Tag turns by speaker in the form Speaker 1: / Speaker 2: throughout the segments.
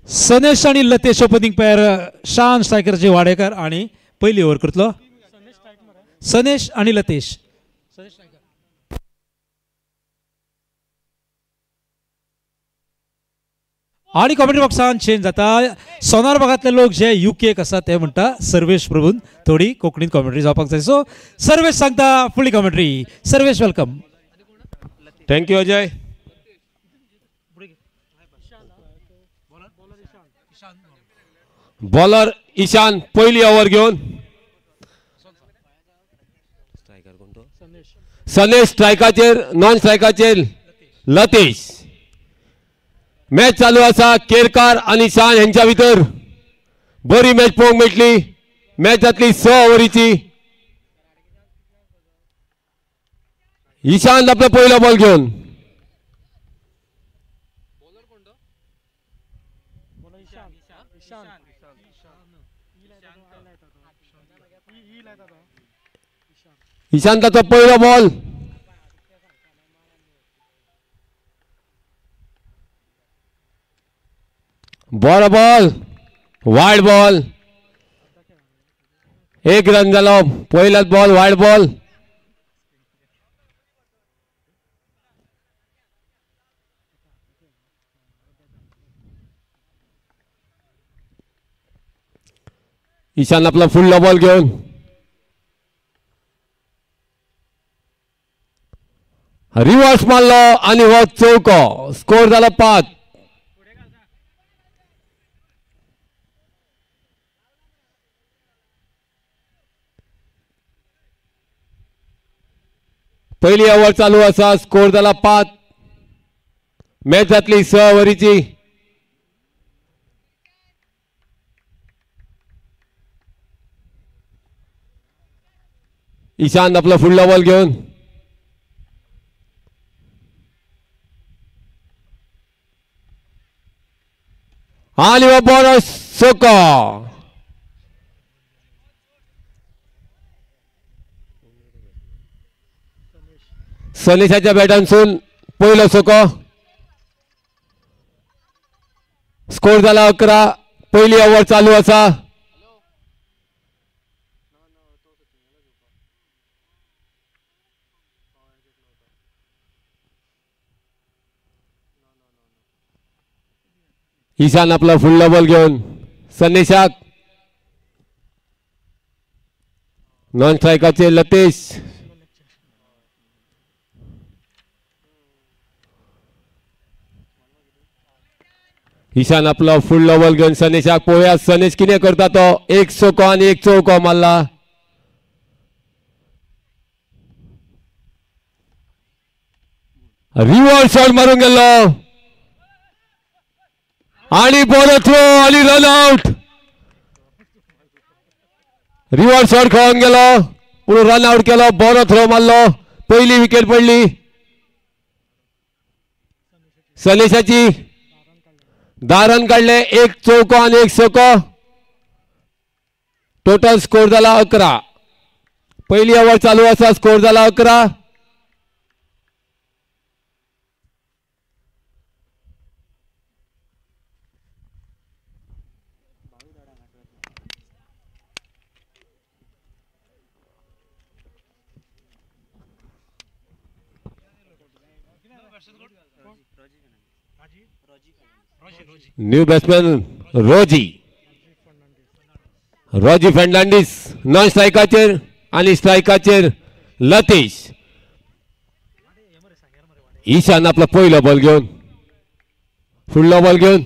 Speaker 1: सनेश आणि Latesh opening pair शान स्ट्रायकरचे वाडेकर आणि पहिली ओव्हर करतलो सनेश आणि लतेश आणि कॉमेंट्री बॉक्सान चेंज जाता सोनार भागातले लोक जे यूकेक आसा ते म्हणटा सर्वेश प्रभून थोडी कोंकणीत कॉमेंट्री जावपाक जाय सो सर्वेश सांगता फुडली commentary Sarvesh welcome
Speaker 2: thank you Ajay bowler Ishan पहिली ओव्हर घेऊन सनेश स्ट्रायकाचेर नॉन स्ट्रायकाचेर लतेश मॅच चालू असा केरकार आणि शान यांच्या भितर बरी मॅच पळोवंक मेळटली मॅच जातली 6 ओव्हरीची ईशान आपला पहिला बॉल घेऊन ईशांताचा पहिला ball ball ball wide ball 1 run झालो पहिलाच बॉल वाईड बॉल ईशान आपला फुल बॉल घेऊन रिव्हर्स मारलो आणि हो चौको स्कोर झाला 5 पहिली ओव्हर चालू असा स्कोर झाला 5 मॅच जातली 6 ओव्हरीची ईशान आपला फुल बॉल घेऊन आणि बॉल सोका सनेशाच्या बॅटांसून पहिलं सोको स्कोर झाला 11 पहिली ओव्हर चालू असा ईशान आपला फुल बॉल घेऊन सनेशाक नॉन स्ट्रायकाचे लतेश ईशान आपला फुल बॉल घेऊन सनेशाक पोया सनेश किने करता तो 1 सोको आणि 1 चौको मारला रिव्हर्स शॉट मारून गेलो आणि बॉल थ्रो आणि रन आउट रिव्हर्स शॉट खेळून गेलो पुढे रन आउट केलो बॉल थ्रो मारलो पहिली विकेट पडली सनेशाची 10 रन काढले 1 चौको आणि 1 सोको टोटल स्कोर झाला 11 पहिली ओव्हर चालू असा स्कोर झाला 11 न्यू बॅट्समॅन रोजी फर्नांडिस नॉन स्ट्रायकाचेर आणि स्ट्रायकाचेर लतेश ईशान आपला पहिला बॉल घेऊन फुल बॉल घेऊन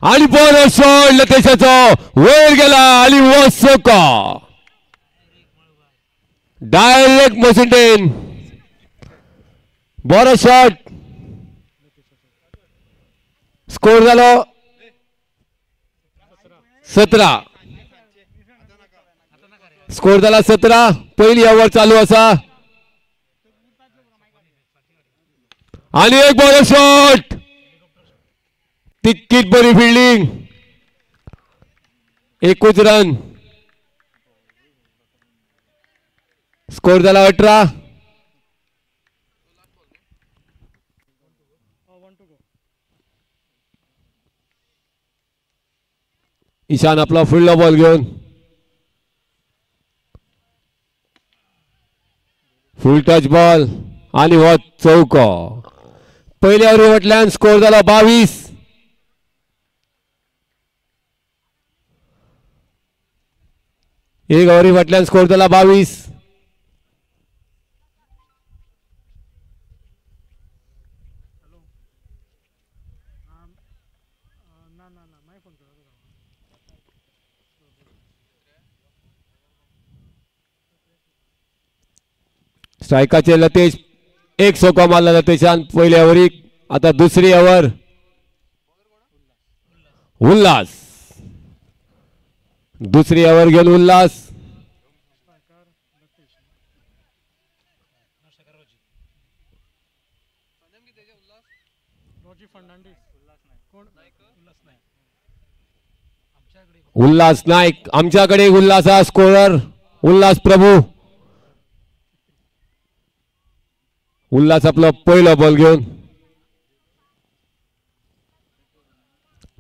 Speaker 2: आणि बॉल शॉट लतेशाचा वर गेला आणि वसोका डायरेक्ट मसिंटेन बॉल शॉट स्कोर झालो 17 स्कोर झाला 17 पहिली ओव्हर चालू असा आणि एक बॉल शॉट तितकीच बरी फिल्डिंग 21 रन स्कोर झाला 18 ईशान आपला फुडलो बॉल घेऊन फुल टच बॉल आणि हो चौको. पहिल्या ओव्हरी वटल्यान स्कोर झाला 22. एक ओव्हरी वटल्यान स्कोर झाला 22. स्ट्रायकाचे लतेश एक सोका मारला लतेशान पहिल्या ओव्हरी. आता दुसरी ओव्हर उल्हास. दुसरी ओव्हर घेऊन उल्हास. उल्हास नाईक आमच्याकडे उल्हास हा स्कोरर. उल्हास प्रभू. उल्हास आपला पहिला बॉल घेऊन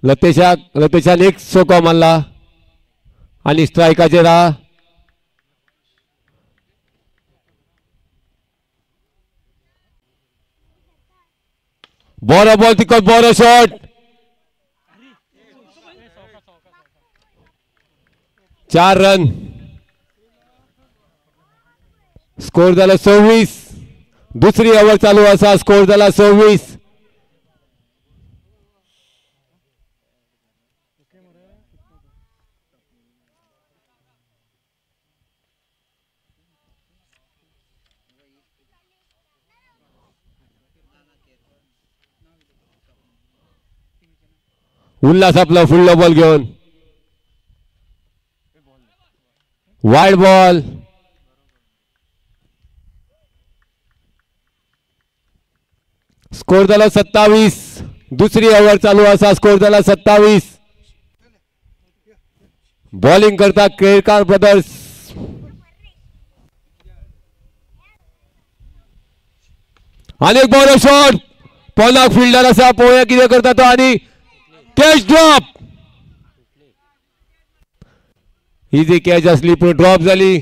Speaker 2: लतेशान एक सोका मारला आणि स्ट्रायकाचे राहा. बरो बॉल तिकट बरो शॉट. 4 रन. स्कोर झाला 26. दुसरी ओव्हर चालू असा स्कोर झाला 26. उल्हास आपला फुल बॉल घेऊन वाईड बॉल. स्कोर झाला 27. दुसरी ओव्हर चालू असा स्कोर झाला 27. बॉलिंग करता केळकर ब्रदर्स. अनेक बॉल शॉट. पोनाक फिल्डर असा पोया किती करता तो आणि कॅच ड्रॉप. ही जी कॅच असली पण ड्रॉप झाली.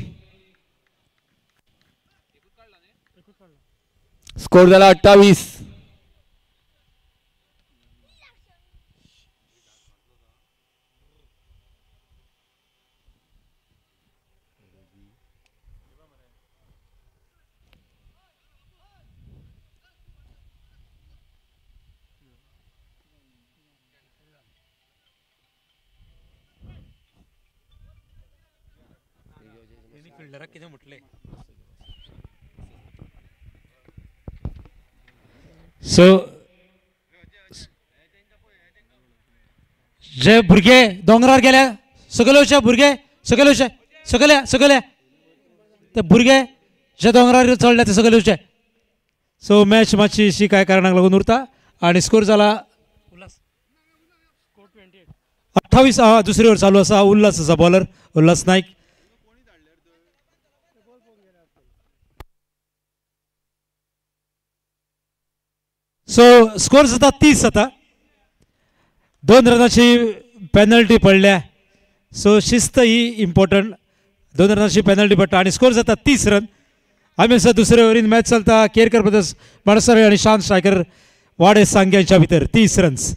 Speaker 2: स्कोर झाला 28.
Speaker 1: सो जे भुरगे दोंगरार गेल्या सगळ्योचे भुरगे सगळ्या ते भुरगे जे दोंगरार चढले ते सगळ्योचे. सो मॅच मातशी अशी काय कारणाक लागून उरता आणि स्कोर झाला 28. दुसरी ओव्हर चालू असा. उल्हास असा बॉलर उल्हास नाईक. सो स्कोर जाता 30 आता. 2 रनाची पेनल्टी पडल्या. सो शिस्त ही इम्पॉर्टंट. 2 रनाची पेनल्टी पडटा आणि स्कोर जाता 30 रन. आम्ही असं दुसऱ्या ओव्हरीन मॅच चलता. केरकर ब्रदर्स माडसर आणि शांत स्ट्रायकर वाडे सांग्यांच्या भितर 30 रन्स.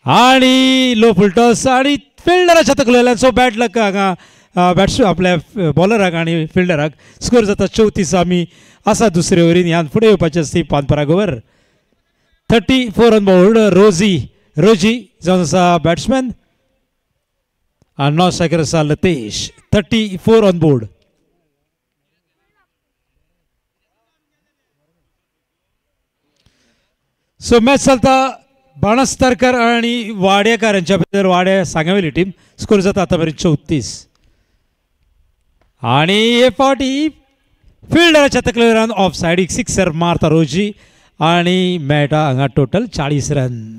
Speaker 1: आणि लो फुलटॉस आणि फिल्डराच्या तकलेल्यान. सो बॅड लक हांगा आपल्या बॉलराक आणि फिल्डराक. स्कोर जाता 34. आमी असा दुसऱ्या ओव्हरीन ह्यान फुडें येवपाचें आसता पानपराग ओव्हर. 34 on board. रोजी जावन आसा बॅट्समॅन आणि नॉन स्ट्रायकर आसा Latesh. 34 on board. So match चलता बाणस्तारकर आणि वाडेकार यांच्या भितर. वाडे सांगेवेली टीम. स्कोर जाता आता मेरेन 34. आणि हे फावटी फिल्डराच्या तकलेवरान ऑफ सायडीक सिक्सर मारता रोजी आणि मेळटा हांगा टोटल 40 रन.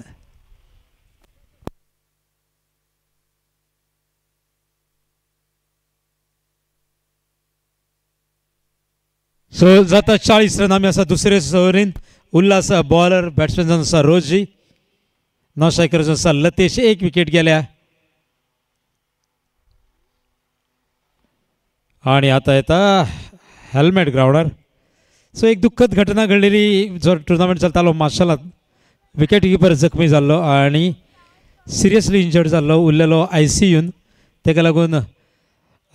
Speaker 1: सो जाता 40 रन. आमी आसा दुसरे ओव्हरीन उल्हास बॉलर बॅट्समॅन जावन आसा रोजी नॉन स्ट्रायकर जावन आसा लतेश एक विकेट गेल्या आणि आता येता हेल्मेट ग्राउंडार सो एक दुःखद घटना घडलेली जो टुर्नामेंट चलतालो मार्शलांत विकेट किपर जखमी जाल्लो आणि सिरियसली इंजर्ड जाल्लो उरलेलो ICUन ताका लागून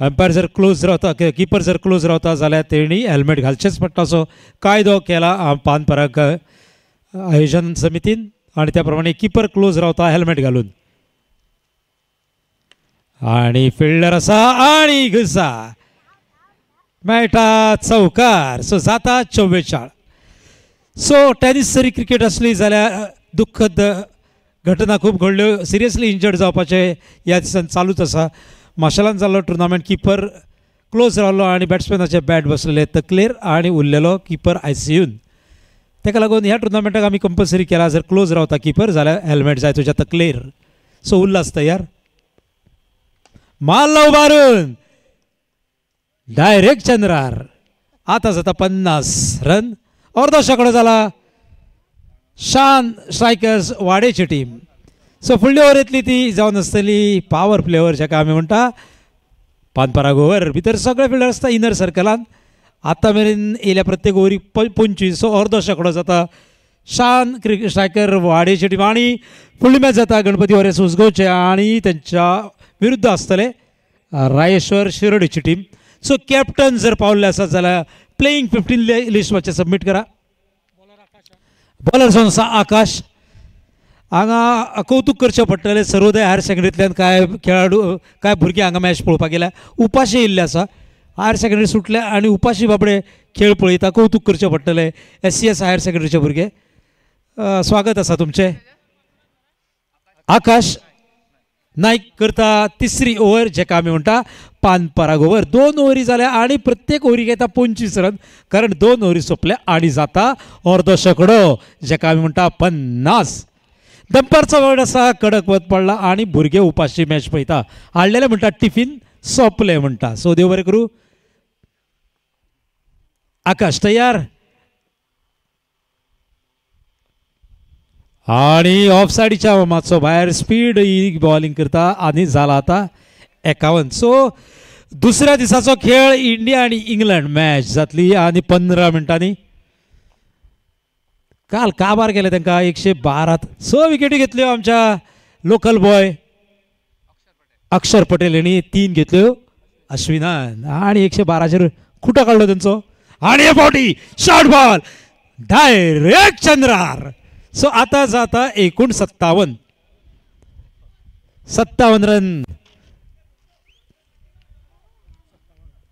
Speaker 1: अंपायर जर क्लोज रावता किपर जर क्लोज रावता जाल्यार तेणी हेल्मेट घालचेच पडटा असो कायदो केला पानपराग आयोजन समितीन आणि त्या प्रमाणे किपर क्लोज रावता हेल्मेट घालून आणि फिल्डर आसा आणि घुसा मेळटा चौकार सो जाता 44 सो टेनिस जरी क्रिकेट असली जाल्यार दुःखद घटना खूब घडल्यो सिरियसली इंजर्ड जावपाचे ह्या दिसान चालूच आसा मार्शलांत जाल्लो टुर्नामेंट किपर क्लोज रावलो आणि बॅट्समॅनाचे बॅट बसलेले तकलेर आणि उरलेलो किपर ICUन ताका लागून ह्या टुर्नामेंटाक आमी कंपल्सरी केला जर क्लोज रावता किपर जाल्यार हेल्मेट जाय तुज्या तकलेर सो उल्हास तयार मारलो उबारून डायरेक्ट चंद्रार आता जाता 50 रन अर्दो शेकडो जाला शान स्ट्रायकर्स वाडेची टीम सो फुडल्या ओव्हरेंतली ती जावन आसतली पावर प्ले ओव्हर जाका आमी म्हणटा पानपराग ओव्हर भितर सगळे फिल्डर आसता इनर सर्कलान आतां मेरेन येयल्या प्रत्येक ओव्हरी 25 सो अर्दो शेकडो जाता शान स्ट्रायकर वाडेची टीम आणि फुडली मॅच जाता गणपती वरेस उसगांवचे आणि त्यांच्या विरुद्ध आसतले रायेश्वर शिरोडेची टीम सो कॅप्टन जर पावल्ले आसात जाल्यार प्लेइंग 15 लिस्ट मातशें सबमीट करा बॉलर जावन आसा आकाश हांगा कौतुक करचें पडटलें सर्वोदय हायर सेकंडरींतल्यान काय खेळाडू काय भुरगे हांगा मॅच पळोवपाक गेल्या उपाशी येयल्ले आसा हायर सेकंडरी सुटले आणि उपाशी बाबडे खेळ पळयता कौतुक करचें पडटलें SCS हायर सेकंडरीचे भुरगे स्वागत आसा तुमचें आकाश नायक करता तिसरी ओव्हर जेका आमी म्हणटा पानपराग ओव्हर 2 ओव्हरी जाल्या आणि प्रत्येक ओव्हरीक येता 25 रन कारण 2 ओव्हरी सोंपल्या आणि जाता अर्दो शेकडो जेका आमी म्हणटा 50 दंपरचो वेळ आसा कडक वत पडला आणि भुरगे उपाशी मॅच पळयता हाडलेले म्हणटा टिफीन सोंपले म्हणटा सो देव बरें करूं आकाश तयार आणि ऑफ सायडीच्या मातसो भायर स्पीड ही बॉलिंग करता आणि जाला आता 51 सो दुसऱ्या दिसाचो खेळ इंडिया आणि इंग्लंड मॅच जातली आणि 15 मिनटांनी काल काबार केले तांकां 112 6 विकेटी घेतल्यो आमच्या लोकल बॉय अक्षर पटेल यांनी 3 घेतल्यो अश्विनान आणि 112चेर खुटो काढलो त्यांचो आणि फावटी शॉर्ट बॉल डायरेक्ट चंद्रार सो आता जाता एकूण 57 रन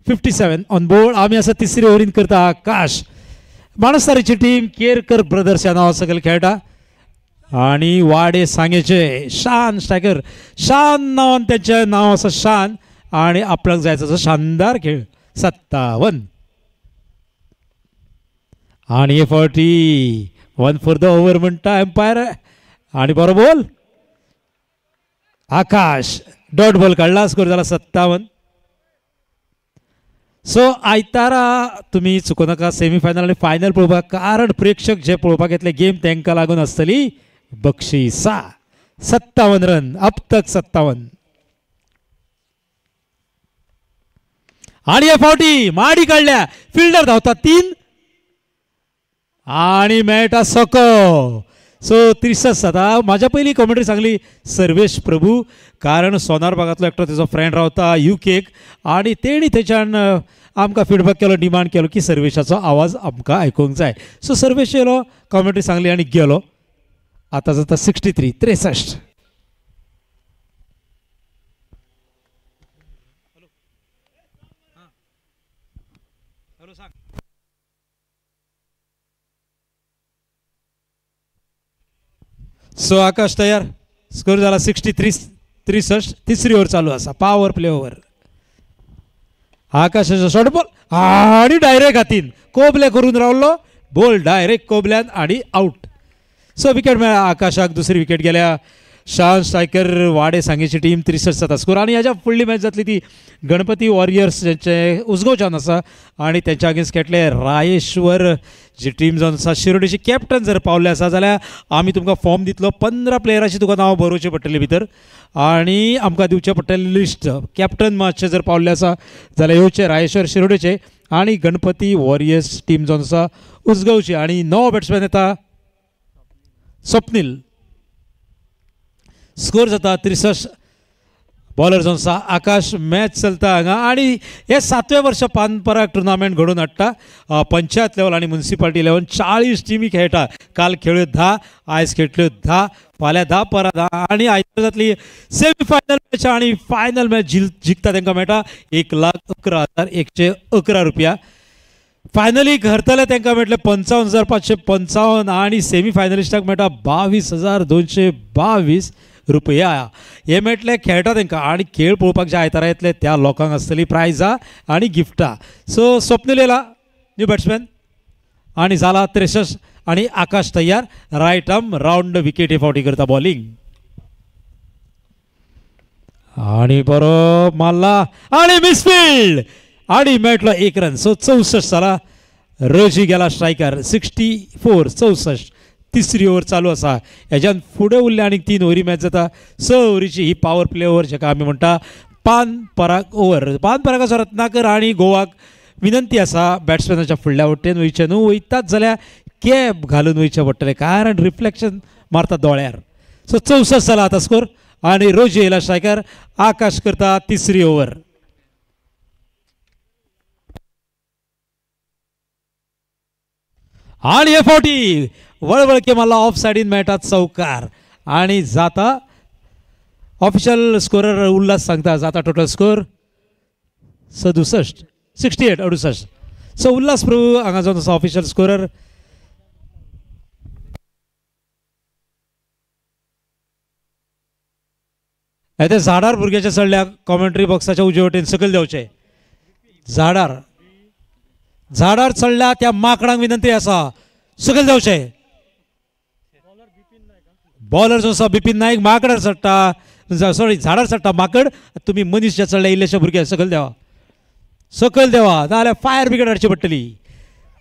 Speaker 1: 57 ऑन बोर्ड आम्ही असं तिसरी ओव्हरीन करता आकाश माणसारीची टीम केरकर ब्रदर्स या नावा सकल खेळटा आणि वाडे सांगेचे शान स्ट्रायकर शान नावान त्याचे नाव असं शान आणि आपल्याक जायचं असं शानदार खेळ 57 आणि 41 फॉर द ओव्हर म्हणटा एम्पायर आणि बरो बॉल आकाश डॉट बॉल काढला स्कोर झाला 57 सो आयतारा तुम्ही चुकू नका सेमीफायनल आणि फायनल पळोवपाक कारण प्रेक्षक जे पळोवपाक येतले गेम तांकां लागून आसतली बक्षिसां 57 रन अब तक 57 आणि फावटी माडी काढल्या फिल्डर धावता 3 आणि मेळटा सको सो 63 जाता माझ्या पहिली कमेंट्री सांगली सर्वेश प्रभू कारण सोनार भागातलो एकटो तेजो फ्रेंड रावता UKक आणि तेणी थंयच्यान आमकां फीडबॅक केलो डिमांड केलो की सर्वेशाचो आवाज आमकां आयकूंक जाय सो सर्वेश येयलो कमेंट्री सांगली आनी गेलो आतां जाता 63 सो आकाश तयार स्कोर झाला 63 तिसरी ओव्हर चालू असा पॉवर प्ले ओव्हर आकाशाचा शॉर्ट बॉल आणि डायरेक्ट हातीन कोबले करून रावलो बॉल डायरेक्ट कोबल्यान आणि आउट सो विकेट मेळ्ळा आकाशाक दुसरी विकेट गेल्या शान स्ट्रायकर वाडे सांगेची टीम 63 जाता स्कोर. आणि ह्याच्या फुडली मॅच जातली ती गणपती वॉरियर्स ज्यांचे उजगांवच्यान आसा आणि त्यांच्या अगेन्स्ट खेळटले रायेश्वर जी टीम जावन आसा. शिरोडेची कॅप्टन जर पावले आसा जाल्यार आमी तुमकां फॉर्म दितलो. 15 प्लेयरांची तुका नांव बरोवचें पडटलें भितर आणि आमकां दिवचें पडटलें लिस्ट. कॅप्टन मातशे जर पावले आसा जाल्यार येवचे रायेश्वर शिरोडेचे आणि गणपती वॉरियर्स टीम जावन आसा उजगांवची. आणि नवो बॅट्समॅन येता स्वप्नील. स्कोर जाता 63. बॉलर जावन आसा आकाश. मॅच चलता हांगा आणि हे 7वें वर्स पानपराग टुर्नामेंट घडोवन हाडटा. पंचायत लेवल आणि म्युनिसिपालिटी लेवल 40 टिमी खेळटा. काल खेळ्यो 10, आयज खेळटल्यो 10, फाल्यां 10 परां 10 आणि आयज जातली सेमी फायनल मॅच आणि फायनल मॅच जिखता तांकां मेळटा 1,11,111 रुपया. फायनली हरतले तांकां मेळटले 55,555 आणि सेमी फायनलिस्टाक मेळटा 22,222 रुपया. हे मेळटले खेळटा तांकां आणि खेळ पळोवपाक जे आयतारा येतले त्या लोकांक आसतली प्रायजां आणि गिफ्टां. सो स्वप्नील येला न्यू बॅट्समॅन आणि जाला 63 आणि आकाश तयार. रायट आर्म रावंड विकेटी फावटी करता बॉलिंग आणि बरो मारला आणि मिसफिल्ड आणि मेळटलो 1 रन. सो 64 जाला. रोजी गेला स्ट्रायकर 64 64. तिसरी ओव्हर चालू आसा. हेज्यान फुडें उरले आनी 3 ओव्हरी मॅच जाता. 6 ओव्हरीची ही पॉवर प्ले ओव्हर जेका आमी म्हणटा पानपराग ओव्हर. पानपरागाचो रत्नाकर आणि गोवाक विनंती आसा बॅट्समॅनाच्या फुडल्या वटेन वयचें न्हू. वयतात जाल्यार कॅप घालून वयचें पडटलें कारण रिफ्लेक्शन मारता दोळ्यार. सो 64 जाला आतां स्कोर आणि रोजी येयला स्ट्रायकर. आकाश करता तिसरी ओव्हर. आणि हे फावटी वळवळके मारला ऑफ सायडीन मेळटा चौकार आणि जाता ऑफिशियल स्कोरर उल्हास सांगता जाता टोटल स्कोर 67 68 68. सो उल्हास प्रभू हांगा जावन आसा ऑफिशियल स्कोरर. येते झाडार भुरग्याच्या चडल्या कॉमेंट्री बॉक्साच्या उजवे वटेन सकयल देंवचे. झाडार चडल्या त्या माकडांक विनंती आसा सकयल देंवचे. बॉलर जो आसा बिपिन नाईक माकडार चडटा सॉरी झाडार चडटा माकड. तुम्ही मनीस जे चडल्या इल्लेशे भुरगे सकयल देवा नाजाल्यार फायर ब्रिगेड हाडची पडटली.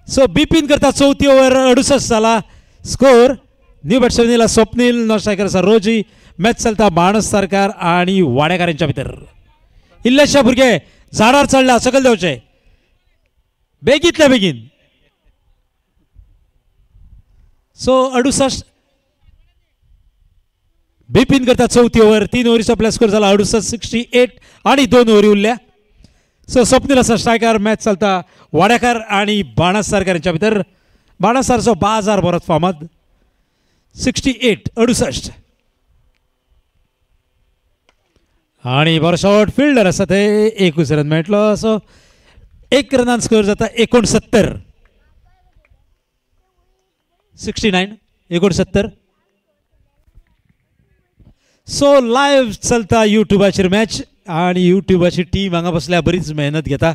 Speaker 1: सो बिपिन करता चवथी ओव्हर 68 जाला स्कोर. न्यू बॅट्समॅन येयला स्वप्नील. नॉन स्ट्रायकर आसा रोजी. मॅच चलता बाणस सरकार आणि वाडेकारांच्या भितर. इल्लेशे भुरगे झाडार चडल्या सकयल देंवचे बेगीतल्या बेगीन. सो 68 बिपिन करता चौथी ओव्हर. 3 ओव्हरीचो आपल्या स्कोर जाला 68 68 आणि 2 ओव्हरी उरल्या. सो स्वप्नील आसा स्ट्रायकर. मॅच चलता वाडेकार आणि बाणस सरकारांच्या भितर. बाणस सरचो बाजार बरोच फामाद 68 68. आणि बरो शॉट फिल्डर आसा ते 1 रन मेळटलो. सो 1 रनान स्कोर जाता 69 69 69. सो लाईव्ह चलता युट्यूबाचेर मॅच आणि युट्यूबाची टीम हांगा बसल्या बरीच मेहनत घेता.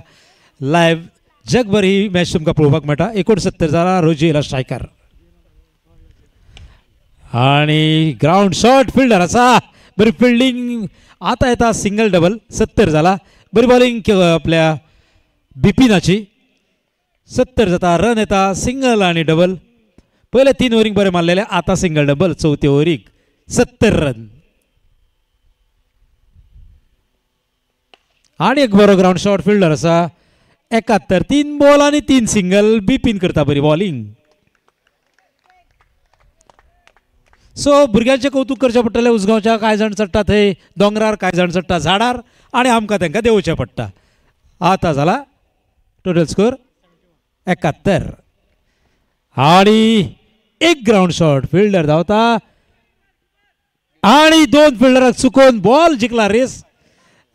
Speaker 1: लाईव्ह जगभर ही मॅच तुमकां पळोवपाक मेळटा. 69 जाला. रोजी येयला स्ट्रायकर आणि ग्राउंड शॉट फिल्डर आसा. बरी फिल्डिंग आता येता सिंगल डबल 70 जाला. बरी बॉलिंग आपल्या बिपिनाची 70 जाता. रन येता सिंगल आणि डबल. पहिले 3 ओव्हरीक बरे मारलेले आता सिंगल डबल. चौथ्या ओव्हरीक 70 रन आणि एक बरो ग्राउंड शॉट फिल्डर आसा 71. 3 बॉल आणि 3 सिंगल. बिपिन करता बरी बॉलिंग. सो भुरग्यांचे कौतुक करचें पडटलें. उजगांवच्या कांय जाण चडटा थंय दोंगरार कांय जाण चडटा झाडार आणि आमकां तांकां देंवचें पडटा. आता जाला टोटल स्कोर 71 आणि एक ग्राउंड शॉट फिल्डर धांवता आणि 2 फिल्डराक चुकोवन बॉल जिंकला रेस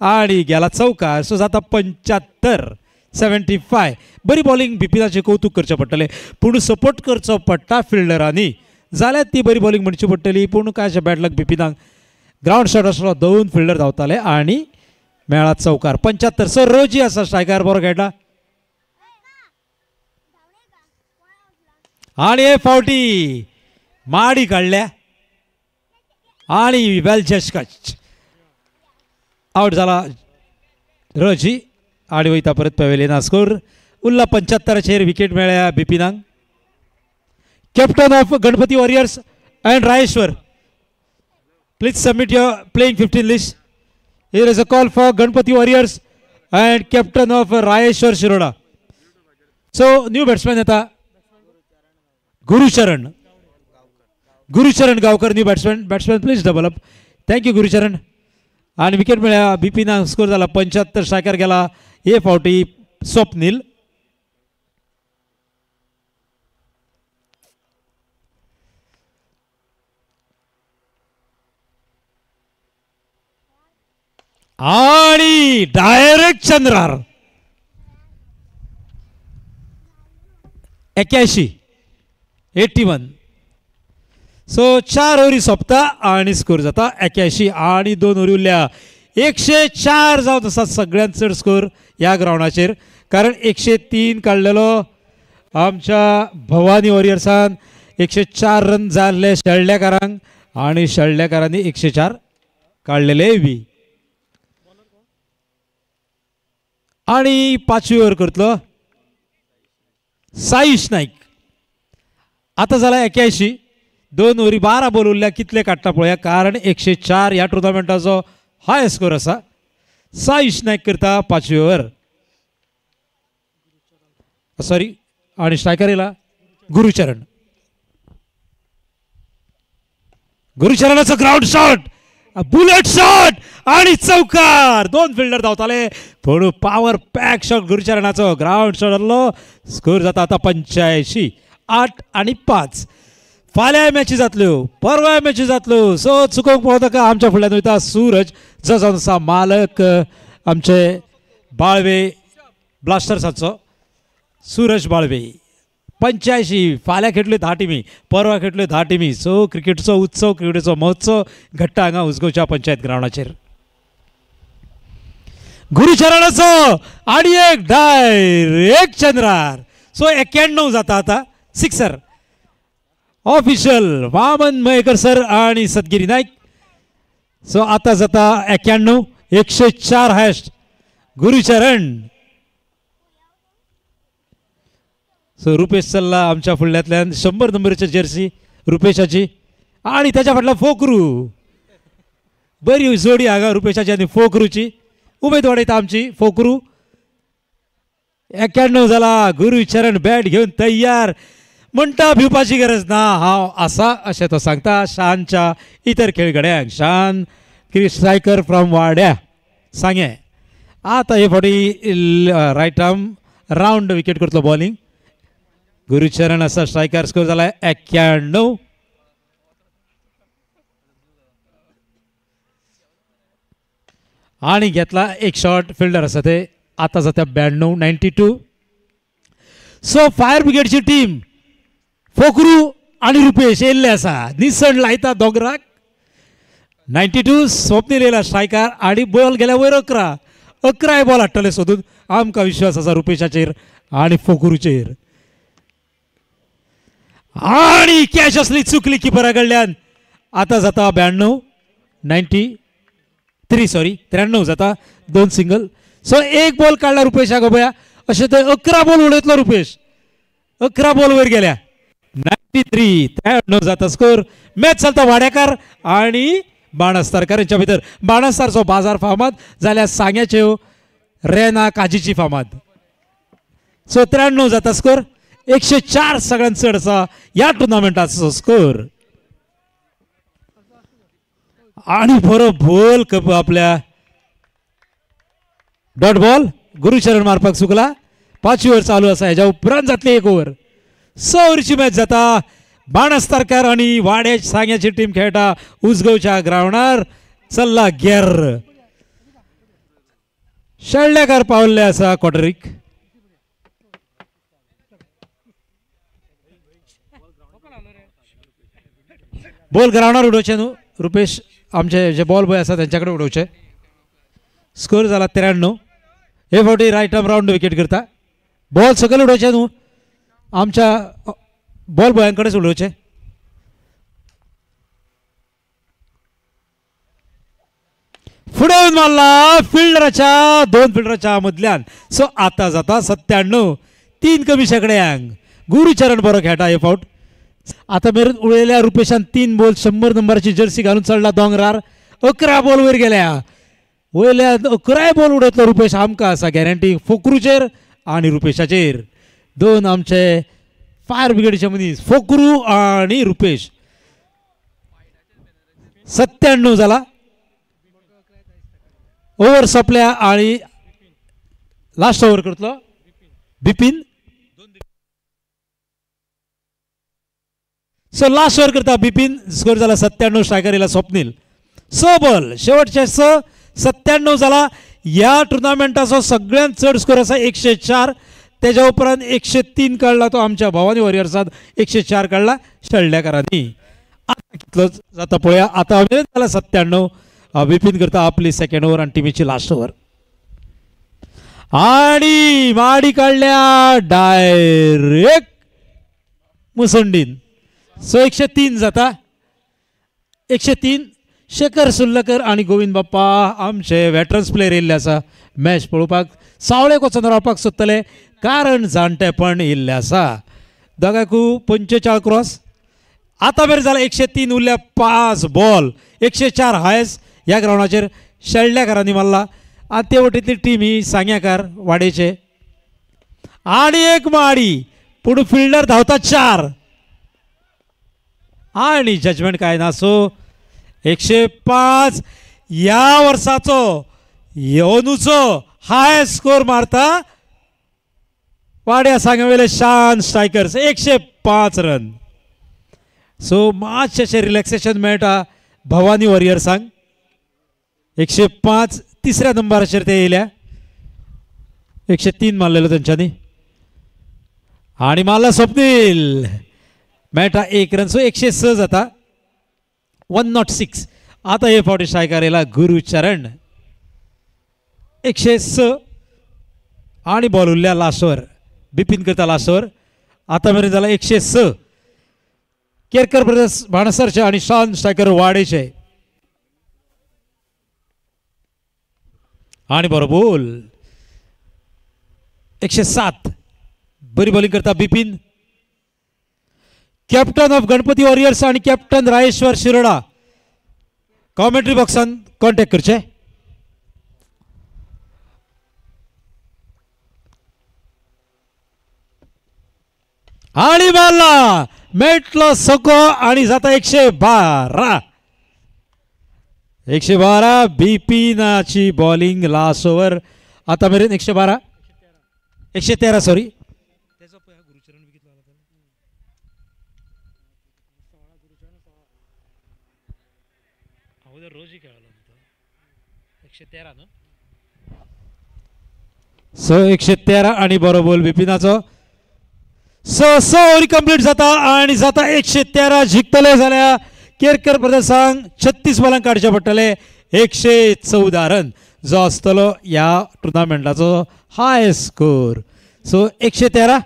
Speaker 1: आणि गेला चौकार. सो जाता 75 75. बरी बॉलिंग बिपिनाचे कौतुक करचें पडटलें पूण सपोर्ट करचो पडटा फिल्डरांनी जाल्यार ती बरी बॉलिंग म्हणची पडटली. पूण कांयशे बॅड लक बिपिनाक. ग्राउंड शॉट आसलो 2 फिल्डर धांवताले आणि मेळा चौकार 75. सो रोजी आसा स्ट्रायकर बरो खेळटा आणि हे फावटी माडी काडल्या आणि वेल जस्ट कच आउट झाला रजी आणि वयता परत पवेलियना स्कोर उरला 75 विकेट मेळ्ळ्या बिपिनाक. Captain of Ganpati warriors and Rayeshwar please submit your playing 15 list. Here is a call for Ganpati warriors and captain of Rayeshwar Shiroda. So new batsman येता Gurucharan Gaonkar new batsman please double up. Thank you Gurucharan. आणि विकेट मेळ्ळ्या बिपिनाक स्कोर झाला 75. Striker गेला हे फावटी स्वप्नील. आणि direct चंद्रार 81. सो 4 ovary सोंपता आणि score जाता 81 आणि 2 ओव्हरी उरल्या. 104 जावन आसा सगळ्यांत चड स्कोर ह्या ग्राउंडाचेर कारण 103 काडलेलो आमच्या भवानी वॉरियर्सान. 104 रन जाल्ले शेळड्याकारांक आणि शेळड्याकारांनी 104 काडलेले बी. आणि 5वी ओव्हर करतलो साईश नाईक. आता जाला 81. 2 ओव्हरी 12 बॉल उरल्या कितले काडटा पळया कारण 104 ह्या टुर्नामेंटाचो हाय स्कोर आसा. साईश नाईक करता 5वी ओव्हर. सॉरी आणि स्ट्रायकर येला गुरुचरणाचा ग्राउंड शॉट बुलेट शॉट आणि चौकार. 2 फिल्डर धांवताले पण पॉवर पॅक शॉट गुरुचरणाचो ग्राउंड शॉट आसलो. स्कोर जाता आता 85. 8 आणि 5. फाल्यां मॅची जातल्यो परवा मॅची जातल्यो. सो चुकोवंक पळोवनाका आमच्या फुडल्यान वयता सूरज जो जावन आसा मालक आमचे बाळवे ब्लास्टर्साचो सूरज बाळवे. 85. फाल्यां खेळटल्यो 10 टिमी परवा खेळटल्यो 10 टिमी. सो क्रिकेटचो उत्सव क्रिकेटचो महोत्सव घडटा हांगा उजगांवच्या पंचायत ग्राउंडाचेर. गुरुचरणाचो आणि एक डायरेक्ट चंद्रार. सो 91 जाता आता 6 ऑफिशियल वामन मयेकर सर आणि सदगिरी नाईक. सो आता जाता 91. 104 हायस्ट गुरुचरण. सो रुपेश चल्ला आमच्या फुडल्यांतल्यान 100 नंबरची जर्सी रुपेशाची आणि त्याच्या फाटल्यान फोकरू. बरी जोडी हांगा रुपेशाची आणि फोकरूची. उमेद वाडयता आमची फोकरू. 91 जाला. गुरुचरण बॅट घेऊन तयार. म्हणटा भिवपाची गरज ना हांव आसा अशें तो सांगता शानच्या इतर खेळगड्यांक. शान स्ट्रायकर फ्रॉम वाड्या सांगे. आता हे फावटी रायट आर्म राउंड विकेट करतलो बॉलिंग. गुरुचरण असा स्ट्रायकर. स्कोर जाला 91. आणि घेतला एक शॉट फिल्डर आसा ते आता जाता 92. 92. सो फायर ब्रिगेडची टीम फोकरू आणि रुपेश येयल्ले आसा. निसण लायता दोंगराक. 92. स्वप्नील येयला स्ट्रायकर आणि बॉल गेल्या वयर 11 बॉल हाडटले सोदून. आमकां विश्वास आसा रुपेशाचेर आणि फोकरूचेर. आणि कॅच असली चुकली किपरा कडल्यान. आता जाता 92. 93 सॉरी 93 जाता. 2 सिंगल. सो एक बॉल काढला रुपेशाक पळया अशें थंय 11 बॉल उडयतलो रुपेश. 11 बॉल वयर गेल्या. 93. 93 जाता स्कोर. मॅच चलता वाड्याकार आणि बाणस्तारकार यांच्या भितर. बाणस्तारचो बाजार फामाद जाल्यार सांग्याच्यो रेना काजीची फामाद. सो 93 जाता स्कोर. 104 सगळ्यांत चड आसा ह्या टुर्नामेंटाचो स्कोर. आणि बरो बॉल कप आपल्या डॉट बॉल गुरुचरण मारपाक चुकला. 5वी ओव्हर चालू आसा. हेच्या उपरांत जातली 1 ओव्हर. 6 ओव्हरीची मॅच जाता. बाणस्तारकार आणि वाड्या सांग्याची टीम खेळटा उजगांवच्या ग्राउंडार. चल्ला गेर. शेळड्याकार पावल्ले आसा क्वॉटरीक. बॉल ग्राउंडार उडोवचे न्हू रुपेश. आमचे जे बॉल बॉय आसा त्यांच्या कडेन उडोवचे. स्कोर जाला 93. हे फावटी रायट आर्म राउंड विकेट करता. बॉल सकयल उडोवचे न्हू आमच्या बॉल बॉयां कडेच उडोवचे. दोन मारला फिल्डराच्या दोन फिल्डराच्या मदल्यान. सो आता जाता 97 3 कमी शेकड्यांक. गुरुचरण बरो खेळटा हे फावट. आता मेरेन उडयल्या रुपेशान 3 बॉल 100 नंबराची जर्सी घालून चडला दोंगरार. 11 बॉल वयर गेल्या. वयल्या 11 बॉल उडयतलो रुपेश आमकां आसा गॅरंटी. फोक्रूचेर आणि रुपेशाचेर दोन आमचे फायर ब्रिगेडचे मनीस फोक्रू आणि रुपेश. 97 जाला. ओव्हर सोंपल्या आणि लास्ट ओव्हर करतलो बिपिन. सो लास्ट ओव्हर करता बिपिन. स्कोर जाला 97. स्ट्रायकर येयला स्वप्नील. 6 बॉल शेवटचे 97 जाला. ह्या टुर्नामेंटाचो सगळ्यांत चड स्कोर आसा 104. त्याच्या उपरांत 103 काढला तो आमच्या भवानी वॉरियर्सात. 104 काढला शेळड्याकारांनी. आता कितलो जाता पळया. आता जाला 97. बिपिन करता आपली सेकंड ओव्हर आणि टिमीची लास्ट ओव्हर. आणि माडी काढल्या डायरेक्ट मुसंडीन. सो 103 जाता. 103 शेखर सुर्लकर आणि गोविंद बाप्पा आमचे वेटरन्स प्लेयर येयल्ले आसा मॅच पळोवपाक. सावळेक वचून रावपाक सोदतले कारण जाणटेपण येयल्ले आसा. दोगांकू 45 क्रॉस. आता मेरेन जाला 103 उरल्या 5 बॉल. 104 हायस्ट ह्या ग्राउंडाचेर शेळड्याकारांनी मारला. आणि ते वटेंतली टीम ही सांग्याकार वाडेचे. आणि एक माडी पूण फिल्डर धांवता 4 आणि जजमेंट काय ना. सो 105 ह्या वर्साचो अंदूचो हाय स्कोर मारता वाड्या सांगवेले शान स्ट्रायकर्स. 105 रन. सो मातशें रिलॅक्सेशन मेळटा भवानी वॉरियर्सांक. 105 तिसऱ्या नंबराचेर ते येयल्या. 103 मारलेलो तेंच्यांनी आणि मारला स्वप्नील. मेळटा 1 रन. सो 106 जाता. 106. आता हे फावटी स्ट्रायकर येयला गुरुचरण. 106 आणि बॉल उरल्या लास्ट ओव्हर. बिपिन करता लास्ट ओव्हर. आता मेरेन जाला 106. केरकर ब्रदर्स भाणसरचे आणि शान स्ट्रायकर वाडेचे. आणि बरो बॉल 107. बरी बॉलिंग करता Bipin. Captain of Ganpati warriors आणि कॅप्टन रायेश्वर शिरोडा कॉमेंट्री बॉक्सान कॉन्टॅक्ट करचे. आणि मारला मेटलो सको आणि जाता 112. 112 बिपिनाची बॉलिंग लास्ट ओव्हर. आता मेरेन 112 113 सॉरी. सो 113 आणि बरो बॉल बिपिनाचो. सो ओव्हरी कंप्लीट जाता आणि जाता 113 जिखतले जाल्यार केरकर ब्रदर्सांक 36 बॉलांक काडचे पडटले. 114 रन जो आसतलो ह्या टुर्नामेंटाचो हाय स्कोर. सो 113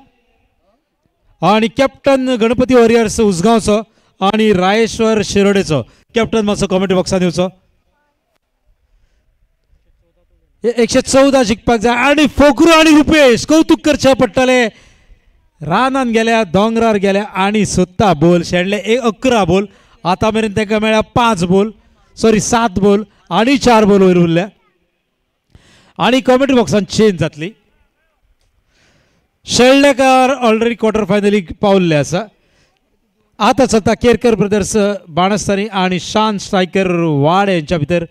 Speaker 1: आणि कॅप्टन गणपती वॉरियर्स उसगांवचो आणि रायेश्वर शिरोडेचो कॅप्टन मातसो कॉमेंट्री बॉक्सान येवचो. 114 जिखपाक जाय. आणि फोक्रू आणि रुपेश कौतुक करचे पडटले. रानान गेल्या दोंगरार गेल्या आणि सोदता बॉल शेणले. 11 बॉल. आता मेरेन तांकां मेळ्ळ्या 5 बॉल 7 बॉल आणि 4 बॉल वयर उरल्या. आणि कॉमेंट्री बॉक्सान चेंज जातली. शेळडेकार ऑलरेडी क्वॉर्टर फायनलीक पावल्ले आसा. आता चलता केरकर ब्रदर्स बाणस्तानी आणि शान स्ट्रायकर वाड यांच्या भितर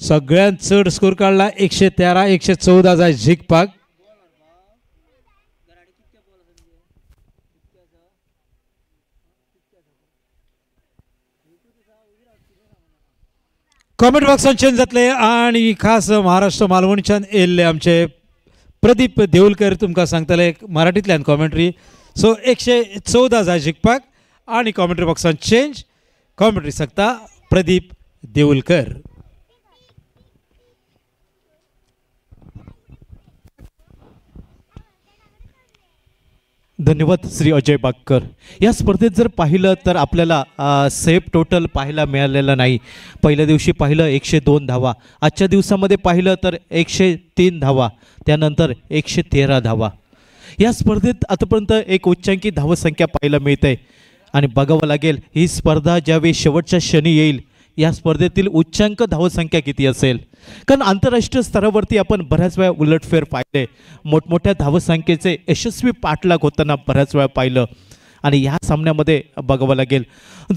Speaker 1: सगळ्यांत चड स्कोर काडला. 113 114 जाय जिखपाक. कॉमेंट बॉक्सान चेंज जातले आणि खास महाराष्ट्र मालवणच्यान येयल्ले आमचे प्रदीप देवलकर तुमकां सांगतले मराठींतल्यान कॉमेंट्री. सो 114 जाय जिखपाक आणि कॉमेंट्री बॉक्सान चेंज. कॉमेंट्री सांगता प्रदीप देवलकर.
Speaker 3: धन्यवाद श्री अजय बागकर. या स्पर्धेत जर पाहिलं तर आपल्याला सेफ टोटल पाहायला मिळालेलं नाही. पहिल्या दिवशी पाहिलं 102 धावा, आजच्या दिवसामध्ये पाहिलं तर 103 धावा, त्यानंतर 113 धावा. या स्पर्धेत आतापर्यंत एक उच्चांकी धावसंख्या पाहायला मिळते आणि बघावं लागेल ही स्पर्धा ज्यावेळी शेवटच्या क्षणी येईल या स्पर्धेतील उच्चांक धावसंख्या किती असेल. कारण आंतरराष्ट्रीय स्तरावरती आपण बऱ्याच वेळा उलटफेर पाहिले, मोठमोठ्या धावसंख्येचे यशस्वी पाठलाग होताना बऱ्याच वेळा पाहिलं. आणि ह्या सामन्यामध्ये बघावं लागेल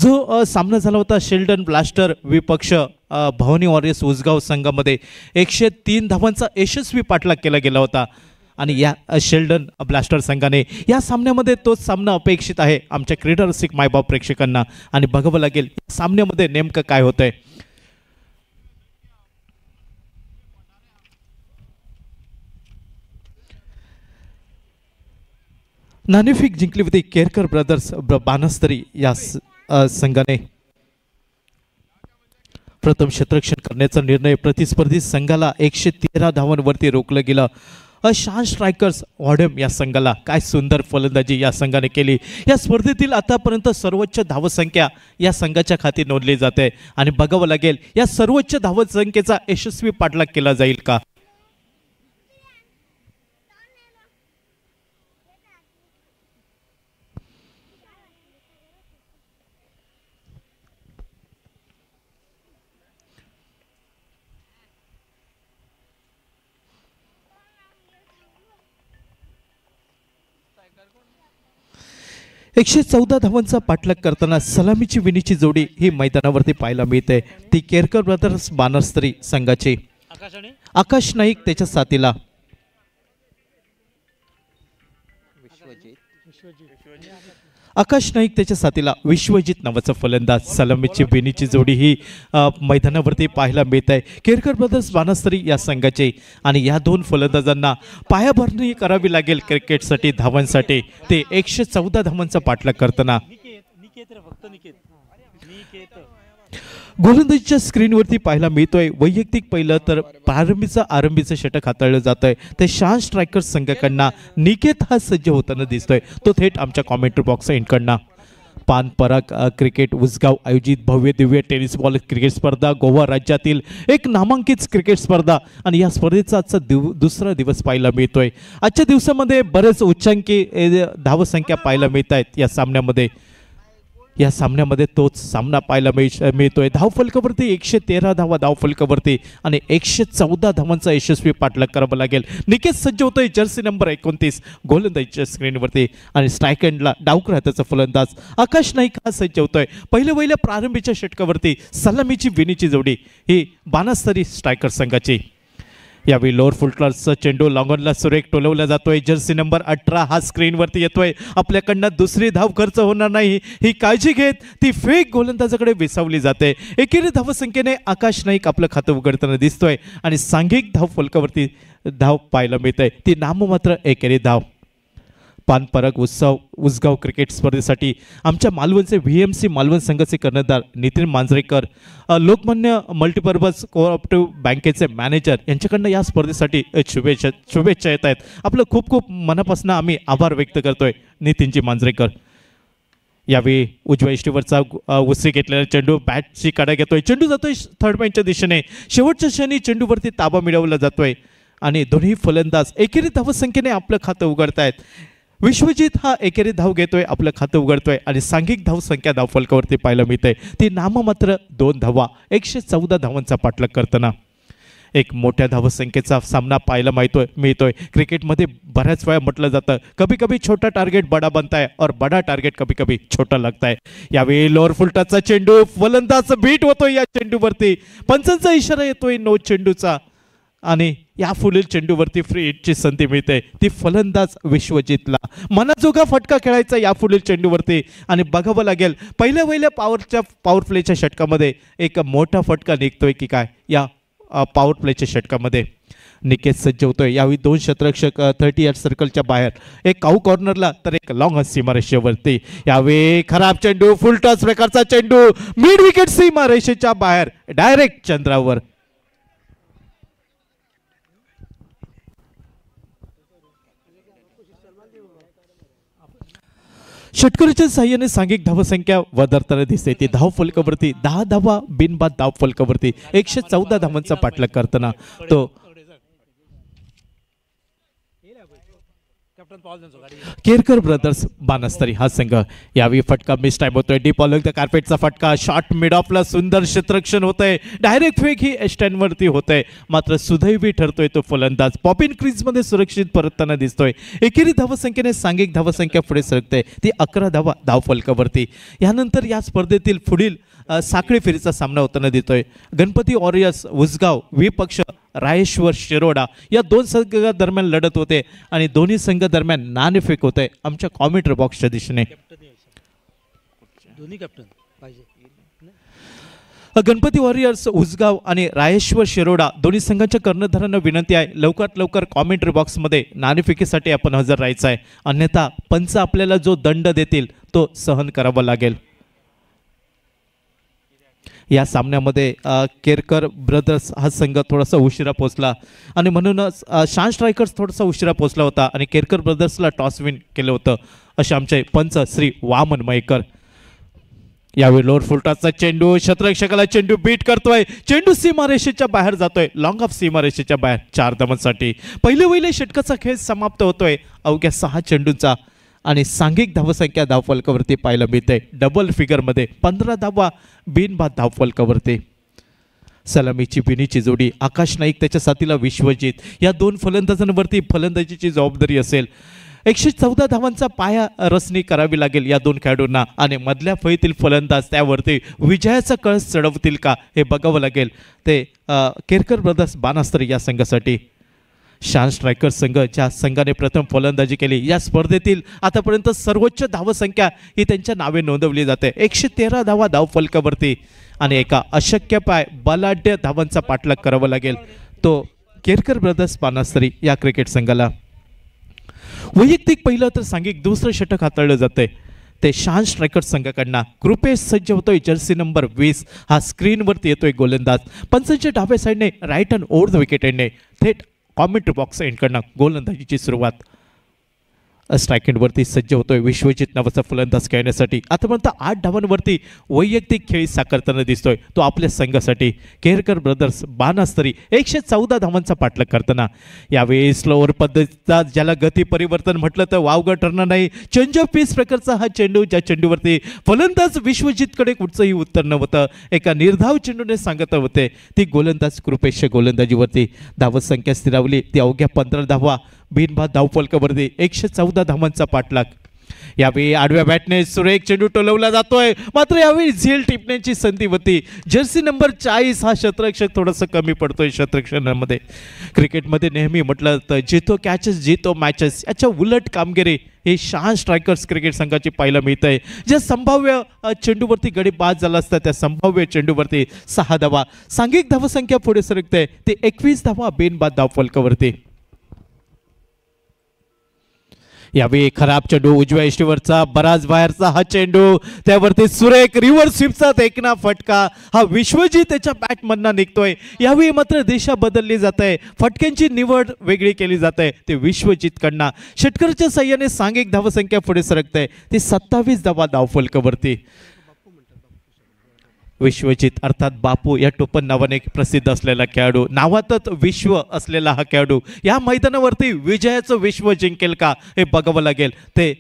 Speaker 3: जो सामना झाला होता शेल्डन ब्लास्टर विपक्ष भवानी वॉरियर्स उसगाव संघामध्ये 103 धावांचा यशस्वी पाठलाग केला गेला होता. आणि या शेल्डन ब्लास्टर संघाने या सामन्यामध्ये तोच सामना अपेक्षित आहे आमच्या क्रीडा रसिक मायबाप प्रेक्षकांना. आणि बघावं लागेल सामन्यामध्ये नेमकं काय होतंय. नाणेफेक जिंकली होती केरकर ब्रदर्स बानस्तरी या संघाने. प्रथम क्षेत्ररक्षण करण्याचा निर्णय प्रतिस्पर्धी संघाला 113 धावांवरती रोखलं गेलं. शान स्ट्रायकर्स वॉडेम या संघाला काय सुंदर फलंदाजी या संघाने केली. या स्पर्धेतील आतापर्यंत सर्वोच्च धावसंख्या या संघाच्या खाती नोंदली जाते. आणि बघावं लागेल या सर्वोच्च धावसंख्येचा यशस्वी पाठलाग केला जाईल का. एकशे 14 धावांचा पाठलाग करताना सलामीची विनीची जोडी ही मैदानावरती पाहायला मिळते. ती केरकर ब्रदर्स बानस्तरी संघाची. आकाश नाईक त्याच्या साथीला विश्वजित नावाचा फलंदाज. सलामीची विनीची जोडी ही मैदानावरती पाहायला मिळत आहे केरकर ब्रदर्स बानस्तरी या संघाचे. आणि या दोन फलंदाजांना पायाभरणी करावी लागेल क्रिकेटसाठी धावांसाठी. ते 114 धावांचा पाठलाग करताना गोलंदाजीच्या स्क्रीनवरती पाहायला मिळतोय वैयक्तिक पहिलं तर आरंभीचं षटक हाताळलं जात आहे ते शान स्ट्रायकर्स संघाकडनं निकेत हा सज्ज होताना दिसतोय. तो थेट आमच्या कॉमेंट्री बॉक्स इनकडनं. पान पराग क्रिकेट उसगाव आयोजित भव्य दिव्य टेनिस बॉल क्रिकेट स्पर्धा गोवा राज्यातील एक नामांकित क्रिकेट स्पर्धा. आणि या स्पर्धेचा आजचा दुसरा दिवस पाहायला मिळतोय. आजच्या दिवसामध्ये बरेच उच्चांकी धावसंख्या पाहायला मिळत आहेत. या सामन्यामध्ये तोच सामना पाहायला मिळतोय. धावफलकावरती 113 धावा धावफलकावरती आणि 114 धावांचा यशस्वी पाठलाग करावा लागेल. निकेत सज्ज होतोय जर्सी नंबर 29 गोलंदाजीच्या स्क्रीनवरती. आणि स्ट्राईक एंडला डावकर हाताचा फलंदाज आकाश नाईक हा सज्ज होतोय. पहिल्या प्रारंभीच्या षटकावरती सलामीची विनीची जोडी ही बानस्तरी स्ट्रायकर संघाची. यावेळी लोअर फुलटॉसचा चेंडू लॉंगॉनला सुरेख टोलवला जातोय. जर्सी नंबर 18 हा स्क्रीनवरती येतोय. आपल्याकडनं दुसरी धाव खर्च होणार नाही ही काळजी घेत ती फेक गोलंदाजाकडे विसावली जाते. एकेरी धावसंख्येने आकाश नाईक आपलं खातं उघडताना दिसतोय. आणि सांघिक धाव फलकावरती धाव पाहायला मिळतंय ती नाममात्र एकेरी धाव. पानपराग उसगाव क्रिकेट स्पर्धेसाठी आमच्या मालवणचे VMC मालवण संघाचे कर्णधार नितीन मांजरेकर, लोकमान्य मल्टीपर्पज कोऑपरेटिव्ह बँकेचे मॅनेजर यांच्याकडनं या स्पर्धेसाठी शुभेच्छा येत आहेत. आपलं खूप खूप मनापासून आम्ही आभार व्यक्त करतोय नितीनजी मांजरेकर. यावेळी उजव्या इष्टीवरचा उसरी घेतलेला चेंडू बॅटची कडा घेतोय. चेंडू जातोय थर्ड मॅनच्या दिशेने. शेवटच्या क्षणी चेंडूवरती ताबा मिळवला जातोय. आणि दोन्ही फलंदाज एकेरी धावसंख्येने आपलं खातं उघडतायत. विश्वजित हा एकेरी धाव घेतोय आपलं खातं उघडतोय. आणि सांघिक धावसंख्या धावफलकावरती पाहायला मिळते ती नाममात्र 2 धावा 114 धावांचा पाठलाग करताना. एक मोठ्या धावसंख्येचा सामना पाहायला मिळतोय. क्रिकेटमध्ये बऱ्याच वेळा म्हटलं जातं कभी कभी छोटा टार्गेट बडा बनता है और बडा टार्गेट कभी कभी छोटा लगता है. यावेळी लोअर फुलटॉसचा चेंडू फलंदाज बीट होतोय या चेंडूवरती. पंचांचा इशारा येतोय नो चेंडूचा. आणि या पुढील चेंडूवरती फ्री हिटची संधी मिळते ती फलंदाज विश्वजितला. मनाजोगा फटका खेळायचा या पुढील चेंडूवरती. आणि बघावं लागेल पहिल्या पॉवर प्लेच्या षटकामध्ये एक मोठा फटका निघतोय की काय या पॉवर प्लेच्या षटकामध्ये. निकेत सज्ज होतोय. यावेळी 2 क्षेत्ररक्षक 30 यार्ड सर्कलच्या बाहेर, एक काऊ कॉर्नरला तर एक लॉंग सीमारेषेवरती. यावेळी खराब चेंडू फुलटॉस प्रकारचा चेंडू मिड विकेट सीमारेषेच्या बाहेर डायरेक्ट चंद्रावर. षटकरीच्या साह्याने सांघिक धावसंख्या वधारताना दिसते. ती धाव फलकावरती 10 धावा बिनबाद धाव फलकावरती 114 धावांचा पाठलाग करताना तो केरकर ब्रदर्स बानास्तरी हा संघ. यावेळी फटका मिस टाइम होतोय. डीप ऑल द कार्पेटचा फटका. शॉर्ट मिड ऑफला सुंदर क्षेत्ररक्षण होतंय. डायरेक्ट फेक ही स्टँड वरती होतंय. मात्र सुदैवी ठरतोय तो फलंदाज. पॉपिन क्रीज मध्ये सुरक्षित परतताना दिसतोय. एकेरी धावसंख्येने सांघिक धावसंख्या पुढे सरकते. ती 11 धावा धाव फलकावरती. यानंतर या स्पर्धेतील पुढील साखळी फेरीचा सामना होताना दिसतोय. गणपती वॉरियर्स उसगाव विपक्ष रायेश्वर शिरोडा या दोन संघादरम्यान लढत होते आणि दोन्ही संघ दरम्यान नाणेफेक होते. आमच्या कॉमेंट्री बॉक्सच्या दिशेने गणपती वॉरियर्स उसगाव आणि रायेश्वर शिरोडा दोन्ही संघांच्या कर्णधारांना विनंती आहे, लवकरात लवकर कॉमेंट्री बॉक्समध्ये नाणेफेकीसाठी आपण हजर राहायचं आहे. अन्यथा पंच आपल्याला जो दंड देतील तो सहन करावा लागेल. या सामन्यामध्ये केरकर ब्रदर्स हा संघ थोडासा उशिरा पोहोचला आणि म्हणूनच शान स्ट्रायकर्स थोडासा उशिरा पोहोचला होता आणि केरकर ब्रदर्सला टॉस विन केलं होतं असे आमचे पंच श्री वामन मयेकर. यावेळी लोअर फुलटॉसचा चेंडू. क्षेत्ररक्षकाला चेंडू बीट करतोय. चेंडू सीमारेषेच्या बाहेर जातोय. लॉंग ऑफ सीमारेषेच्या बाहेर 4 धावांसाठी पहिले षटकाचा खेळ समाप्त होतोय अवघ्या 6 चेंडूंचा आणि सांघिक धावसंख्या धावफलकावरती पाहायला मिळते. डबल फिगरमध्ये 15 धावा बिनबाद धावफलकावरती. सलामीची बिनीची जोडी आकाश नाईक त्याच्या साथीला विश्वजित या दोन फलंदाजांवरती फलंदाजीची जबाबदारी असेल. 114 धावांचा पाया रचनी करावी लागेल या दोन खेळाडूंना आणि मधल्या फळीतील फलंदाज त्यावरती विजयाचा कळस चढवतील का हे बघावं लागेल. ते केरकर ब्रदर्स बानास्तरी या संघासाठी. शान स्ट्रायकर्स संघ ज्या संघाने प्रथम फलंदाजी केली या स्पर्धेतील आतापर्यंत सर्वोच्च धावसंख्या ही त्यांच्या नावे नोंदवली जाते. 113 धावा धाव फलकावरती आणि एका अशक्यपाय बलाढ्य धावांचा पाठलाग करावा लागेल तो केरकर ब्रदर्स बानास्तरी या क्रिकेट संघाला. वैयक्तिक पहिलं तर सांघिक दुसरं षटक हाताळलं जातंय ते शान स्ट्रायकर्स संघाकडनं. कृपेश सज्ज होतोय. जर्सी नंबर 20 हा स्क्रीनवरती येतोय गोलंदाज. पंचांच्या डाव्या साईडने right hand over the wicket एंडने थेट कॉमेंट्री बॉक्स एंडकडनं गोलंदाजीची सुरुवात. स्ट्राईक एंडवरती सज्ज होतोय विश्वजित नावाचा फलंदाज खेळण्यासाठी. आतापर्यंत 8 धावांवरती वैयक्तिक खेळी साकारताना दिसतोय तो आपल्या संघासाठी. केरकर ब्रदर्स बानास्तरी 114 धावांचा पाठलाग करताना. यावेळी स्लोअर पद्धतीचा ज्याला गती परिवर्तन म्हटलं तर वावगं ठरणार नाही. चेंज ऑफ पीस प्रकारचा हा चेंडू ज्या चेंडूवरती फलंदाज विश्वजितकडे कुठचंही उत्तर नव्हतं. एका निर्धाव चेंडूने सांगत होते ती गोलंदाज कृपेशच्या गोलंदाजीवरती. धावत संख्या स्थिरावली ती अवघ्या 15 धावा बिनबाद धावफलकावरती 114 धावांचा पाठलाग. यावेळी आडव्या बॅटने सुरेख चेंडू टोलवला जातोय मात्र यावेळी झेल टिपण्याची संधी होती. जर्सी नंबर 40 हा क्षेत्ररक्षक थोडासा कमी पडतोय क्षेत्ररक्षणामध्ये. क्रिकेटमध्ये नेहमी म्हटलं तर जितो कॅचेस जितो मॅचेस याच्या उलट कामगिरी हे शान स्ट्रायकर्स क्रिकेट संघाची पाहायला मिळत आहे. ज्या संभाव्य चेंडूवरती गडी बाद झाला असता त्या संभाव्य चेंडूवरती 6 धावा. सांघिक धावसंख्या पुढे सरकते ते 21 धावा बिनबाद धावफलकावरती. यावेळी खराब चेंडू उजव्या इष्टीवरचा बराच बाहेरचा हा चेंडू त्यावरती सुरेख रिव्हर्स स्वीपचा देखना फटका. हा विश्वजित त्याच्या बॅटमधनं निघतोय. यावेळी मात्र दिशा बदलली जात आहे. फटक्यांची निवड वेगळी केली जात आहे ते विश्वजितकडनं. षटकरच्या साह्याने सांघिक धावसंख्या पुढे सरकते ती 27 धावा धावफलकावरती. विश्वजित अर्थात बापू या टोपण नावाने प्रसिद्ध असलेला खेळाडू. नावातच विश्व असलेला हा खेळाडू या मैदानावरती विजयाचं विश्व जिंकेल का हे बघावं लागेल ते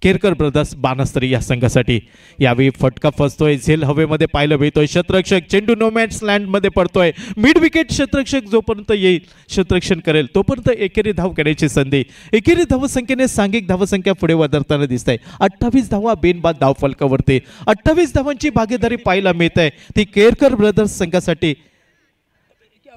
Speaker 3: केरकर ब्रदर्स बानास्तरी या संघासाठी. यावेळी फटका फसतोय. झेल हवेमध्ये पाहायला मिळतोय. क्षेत्ररक्षक चेंडू नोमॅन्स लँडमध्ये पडतोय. मिड विकेट क्षेत्ररक्षक जोपर्यंत येईल क्षेत्ररक्षण करेल तोपर्यंत एकेरी धाव करण्याची संधी. एकेरी धावसंख्येने सांघिक धावसंख्या पुढे वधारताना दिसत आहे. 28 धावा बिनबाद धावफलकावरती. 28 धावांची भागीदारी पाहायला मिळत आहे ती केरकर ब्रदर्स संघासाठी.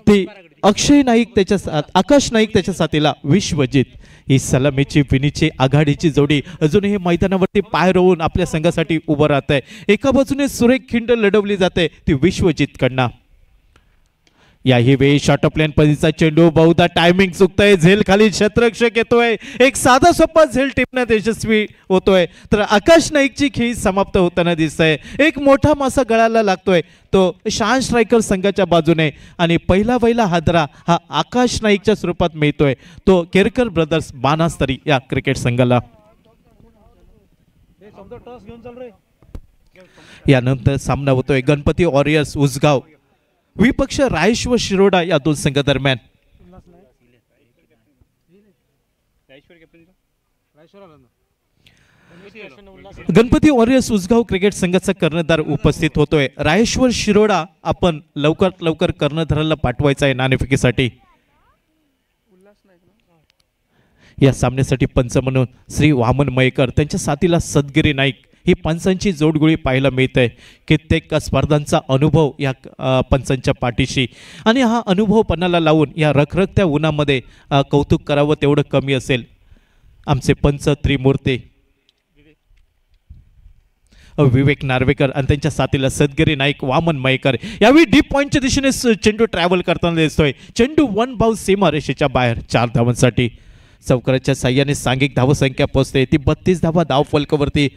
Speaker 3: ती अक्षय नाईक त्याच्या आकाश नाईक त्याच्या साथीला विश्वजित ही सलामीची विनीची आघाडीची जोडी अजूनही मैदानावरती पाय रोवून आपल्या संघासाठी उभं राहत आहे. एका बाजूने सुरेख खिंड लढवली जाते ती विश्वजितकडनं. याही वेळी शॉर्ट ऑफ लाईन पद्धतीचा चेंडू बहुधा टायमिंग चुकतोय. झेल खाली क्षेत्ररक्षक येतोय. एक साधा सोपा झेल टिपण्यात यशस्वी होतोय तर आकाश नाईकची खेळी समाप्त होताना दिसतंय. एक मोठा मासा गळाला लागतोय तो शान स्ट्रायकर संघाच्या बाजूने आणि पहिला हादरा हा आकाश नाईकच्या स्वरूपात मिळतोय तो केरकर ब्रदर्स बानास्तरी या क्रिकेट संघाला. यानंतर सामना होतोय गणपती वॉरियर्स उसगाव विपक्ष रायेश्वर शिरोडा या दोन संघादरम्यान. गणपती वॉरियर्स उसगाव क्रिकेट संघाचा कर्णधार उपस्थित होतोय. रायेश्वर शिरोडा आपण लवकरात लवकर कर्णधाराला पाठवायचा आहे नाणेफेकीसाठी. या सामन्यासाठी पंच म्हणून श्री वामन मयेकर त्यांच्या साथीला सदगिरी नाईक ही पंचांची जोडगोळी पाहायला मिळते. कित्येक स्पर्धांचा अनुभव या पंचांच्या पाठीशी आणि हा अनुभव पणाला लावून या रखरखत्या उन्हामध्ये कौतुक करावं तेवढं कमी असेल. आमचे पंच त्रिमूर्ती विवेक नार्वेकर आणि त्यांच्या साथीला सदगिरी नाईक वामन मयेकर. यावेळी डीप पॉईंटच्या दिशेने चेंडू ट्रॅव्हल करताना दिसतोय. चेंडू 1 बाउल सीमा रेषेच्या बाहेर 4 धावांसाठी. चौकाराच्या साह्याने सांघिक धावसंख्या पोहोचते ती 32 धावा धाव फलकावरती.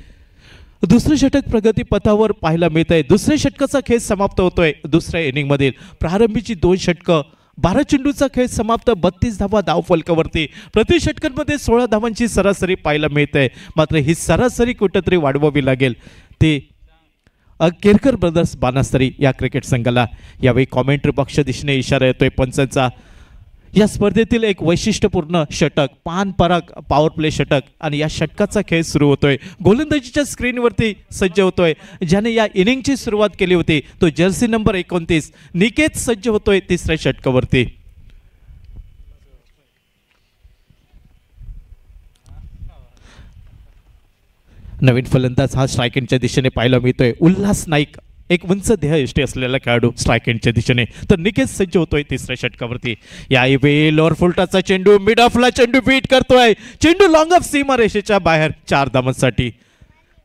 Speaker 3: दुसरे षटक प्रगती पथावर पाहायला मिळत आहे. दुसऱ्या षटकाचा खेळ समाप्त होतोय. दुसऱ्या इनिंग मधील प्रारंभीची 2 षटकं 12 चेंडूचा खेळ समाप्त 32 धावा धाव फलकावरती. प्रति षटकांमध्ये 16 धावांची सरासरी पाहायला मिळते. मात्र ही सरासरी कुठेतरी वाढवावी लागेल. ते केरकर ब्रदर्स बानास्तरी या क्रिकेट संघाला. यावेळी कॉमेंट्री बॉक्सच्या दिशेने इशारा येतोय पंचांचा. या स्पर्धेतील एक वैशिष्ट्यपूर्ण षटक पान पराग पॉवर प्ले षटक आणि या षटकाचा खेळ सुरू होतोय. गोलंदाजीच्या स्क्रीनवरती सज्ज होतोय. ज्याने या इनिंगची सुरुवात केली होती तो जर्सी नंबर 29 निकेत सज्ज होतोय तिसऱ्या षटकावरती. नवीन फलंदाज हा स्ट्राईक एंडच्या दिशेने पाहायला मिळतोय. उल्हास नाईक एक उंच ध्येयष्टी असलेला खेळाडू स्ट्राईक एंडच्या दिशेने. तर निकेत सज्ज होतोय तिसऱ्या षटकावरती. यावेळी लोअर फुलटाचा चेंडू मिड ऑफला चेंडू बीट करतोय. चेंडू लॉंग ऑफ सीमा रेषेच्या बाहेर 4 धावांसाठी.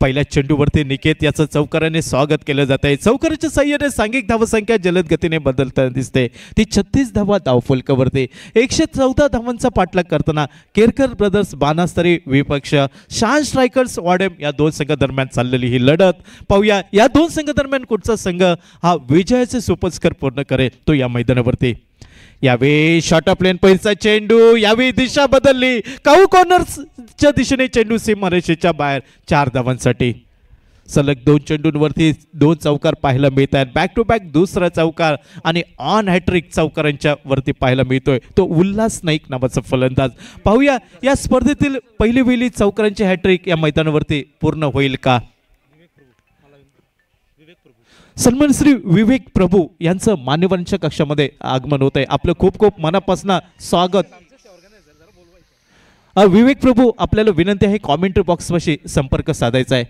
Speaker 3: पहिल्या चेंडूवरती निकेत याचं चौकाराने स्वागत केलं जात आहे. चौकाराच्या साह्याने सांघिक धावसंख्या जलद गतीने बदलताना दिसते. ती 36 धावा धावफलकावरती. 114 धावांचा पाठलाग करताना केरकर ब्रदर्स बानास्तरी विपक्ष शान स्ट्रायकर्स वाडेम या दोन संघादरम्यान चाललेली ही लढत. पाहूया या दोन संघादरम्यान कुठचा संघ हा विजयाचे सुपस्कर पूर्ण करेल तो या मैदानावरती. यावेळी शॉर्ट ऑफ लेन पहिला चेंडू. यावेळी दिशा बदलली. काऊ कॉर्नरच्या दिशेने चेंडू सीमारेषेच्या बाहेर 4 धावांसाठी. सलग 2 चेंडूंवरती 2 चौकार पाहायला मिळत आहेत. बॅक टू बॅक दुसरा चौकार आणि ऑन हॅट्रिक चौकारांच्या वरती पाहायला मिळतोय तो उल्हास नाईक नावाचा फलंदाज. पाहूया या स्पर्धेतील पहिली वेळी चौकारांची हॅट्रिक या मैदानावरती पूर्ण होईल का. सन्मान श्री विवेक प्रभू यांचं मान्यवरांच्या कक्षामध्ये आगमन होत आहे. आपलं खूप खूप मनापासून स्वागत. विवेक प्रभू आपल्याला विनंती आहे कॉमेंट्री बॉक्सपाशी संपर्क साधायचा आहे.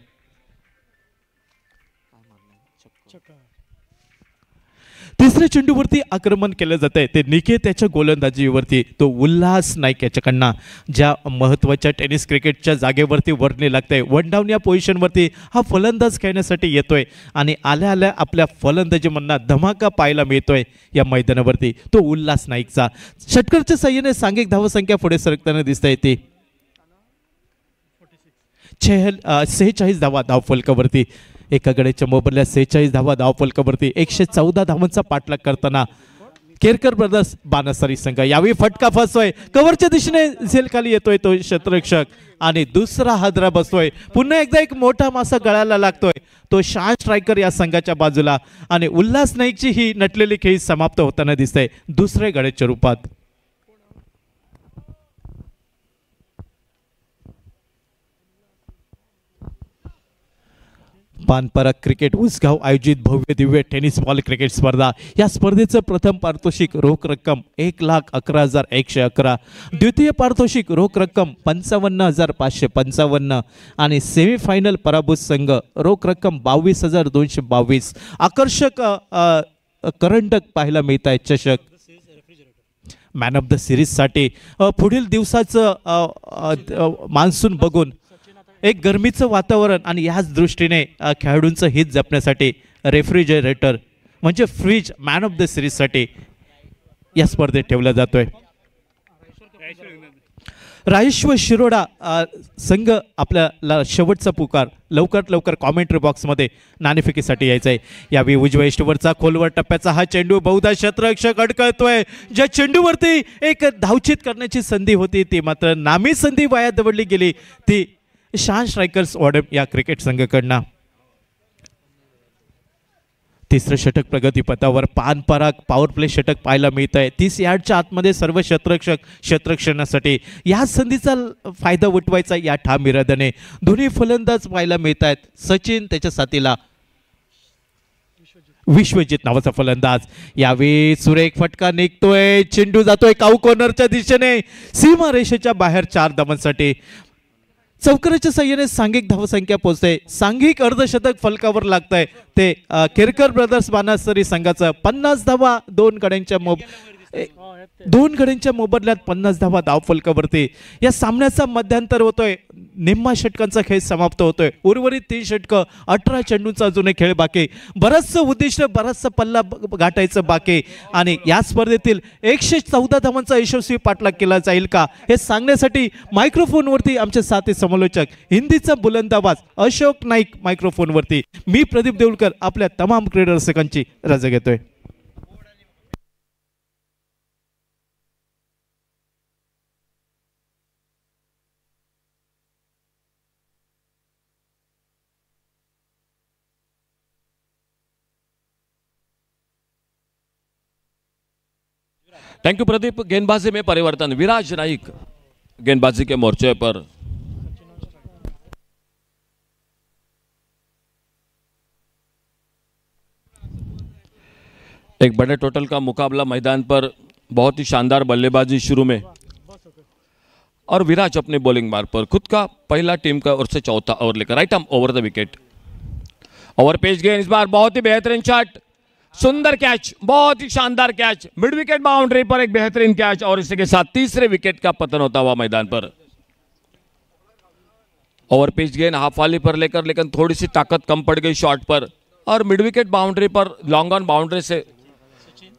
Speaker 3: तिसऱ्या चेंडूवरती आक्रमण केलं जात आहे ते निकेत त्याच्या गोलंदाजीवरती. तो उल्हास नाईक याच्याकडनं ज्या महत्त्वाच्या टेनिस क्रिकेटच्या जागेवरती वर्णी लागतंय. 1 डाऊन या पोझिशनवरती हा फलंदाज खेळण्यासाठी येतोय आणि आल्या आल्या आपल्या फलंदाजीमधना धमाका पाहायला मिळतोय या मैदानावरती तो उल्हास नाईकचा. षटकरच्या साह्याने सांघिक धावसंख्या पुढे सरकताना दिसत आहे. ती 46 धावा धावफलकावरती. एका गड्याच्या मोबदल्यात 46 धावा धावफलकावरती. 114 धावांचा पाठलाग करताना केरकर ब्रदर्स बानासारी संघ. यावेळी फटका फसतोय. कव्हरच्या दिशेने झेल खाली येतोय तो क्षेत्ररक्षक आणि दुसरा हादरा बसतोय. पुन्हा एकदा एक मोठा मासा गळाला लागतोय तो शान स्ट्रायकर या संघाच्या बाजूला आणि उल्हास नाईकची ही नटलेली खेळी समाप्त होताना दिसते दुसऱ्या गड्याच्या रूपात. पानपराग क्रिकेट उसगाव आयोजित भव्य दिव्य टेनिस बॉल क्रिकेट स्पर्धा. या स्पर्धेचं प्रथम पारितोषिक रोख रक्कम 1,11,111. द्वितीय पारितोषिक रोख रक्कम 55,555 आणि सेमीफायनल पराभूत संघ रोख रक्कम 22,222. आकर्षक करंडक पाहायला मिळत आहे. चषक मॅन ऑफ द सिरीजसाठी पुढील दिवसाचं मान्सून बघून एक गरमीचं वातावरण आणि याच दृष्टीने खेळाडूंचं हित जपण्यासाठी रेफ्रिजरेटर म्हणजे फ्रीज मॅन ऑफ द सिरीजसाठी या स्पर्धेत ठेवला जातोय. रायेश्वर शिरोडा संघ आपल्याला शेवटचा पुकार लवकरात लवकर कॉमेंट्री बॉक्समध्ये नाणेफेकीसाठी यायचं आहे. यावेळी उजव्या इष्टवरचा खोलवर टप्प्याचा हा चेंडू बहुधा क्षेत्ररक्षक अडकळतोय. ज्या चेंडूवरती एक धावचित करण्याची संधी होती ती मात्र नामी संधी वाया दवडली गेली. ती शान स्ट्रायकर्स वाडप या क्रिकेट संघाकडनं. तिसरं षटक प्रगतीपथावर पान पराग पॉवर प्ले षटक पाहायला मिळत आहे. 30 यार्डच्या आतमध्ये सर्व क्षेत्ररक्षणासाठी या संधीचा फायदा उठवायचा या ठाम इराद्याने दोन्ही फलंदाज पाहायला मिळत आहेत. सचिन त्याच्या साथीला विश्वजित नावाचा फलंदाज. यावेळी सुरेख फटका निघतोय, चेंडू जातोय काऊ कॉर्नरच्या दिशेने, सीमा रेषेच्या बाहेर 4 धावांसाठी. चौकाराच्या साह्याने सांघिक धावसंख्या पोहोचते. सांघिक अर्धशतक फलकावर लागतंय ते केरकर ब्रदर्स बानासरी संघाचं. 50 धावा 2 गड्यांच्या मोबदल्यात 50 धावा धाव फलकावरती. या सामन्याचा मध्यांतर होतोय, निम्मा षटकांचा खेळ समाप्त होतोय. उर्वरित 3 षटकं 18 चेंडूंचा अजूनही खेळ बाकी. बरंचसं उद्दिष्ट बराचसा पल्ला गाठायचं बाकी आणि या स्पर्धेतील 114 धावांचा यशस्वी पाठलाग केला जाईल का हे सांगण्यासाठी मायक्रोफोनवरती आमचे साथी समालोचक हिंदीचा बुलंद आवाज अशोक नाईक मायक्रोफोनवरती. मी प्रदीप देऊळकर आपल्या तमाम क्रीडा रसिकांची रजा घेतोय.
Speaker 4: Thank you Pradeep. गेंदबाजी में परिवर्तन, विराज नाइक गेंदबाजी के मोर्चे पर। एक बड़े टोटल का मुकाबला मैदान पर, बहुत ही शानदार बल्लेबाजी शुरू में और विराज अपने बॉलिंग मार्ग पर खुद का पहला टीम का ओर से चौथा ओवर लेकर right arm over the wicket. Over page गेंद इस बार बहुत ही बेहतरीन शॉट, सुंदर कैच, बहुत ही शानदार कैच, मिड विकेट बाउंड्री पर एक बेहतरीन कैच और इसी के साथ तीसरे विकेट का पतन होता हुआ मैदान पर। ओवर पिच गेंद हाफ वाली पर लेकर, लेकिन थोड़ी सी ताकत कम पड़ गई शॉट पर और मिड विकेट बाउंड्री पर लॉन्ग ऑन बाउंड्री से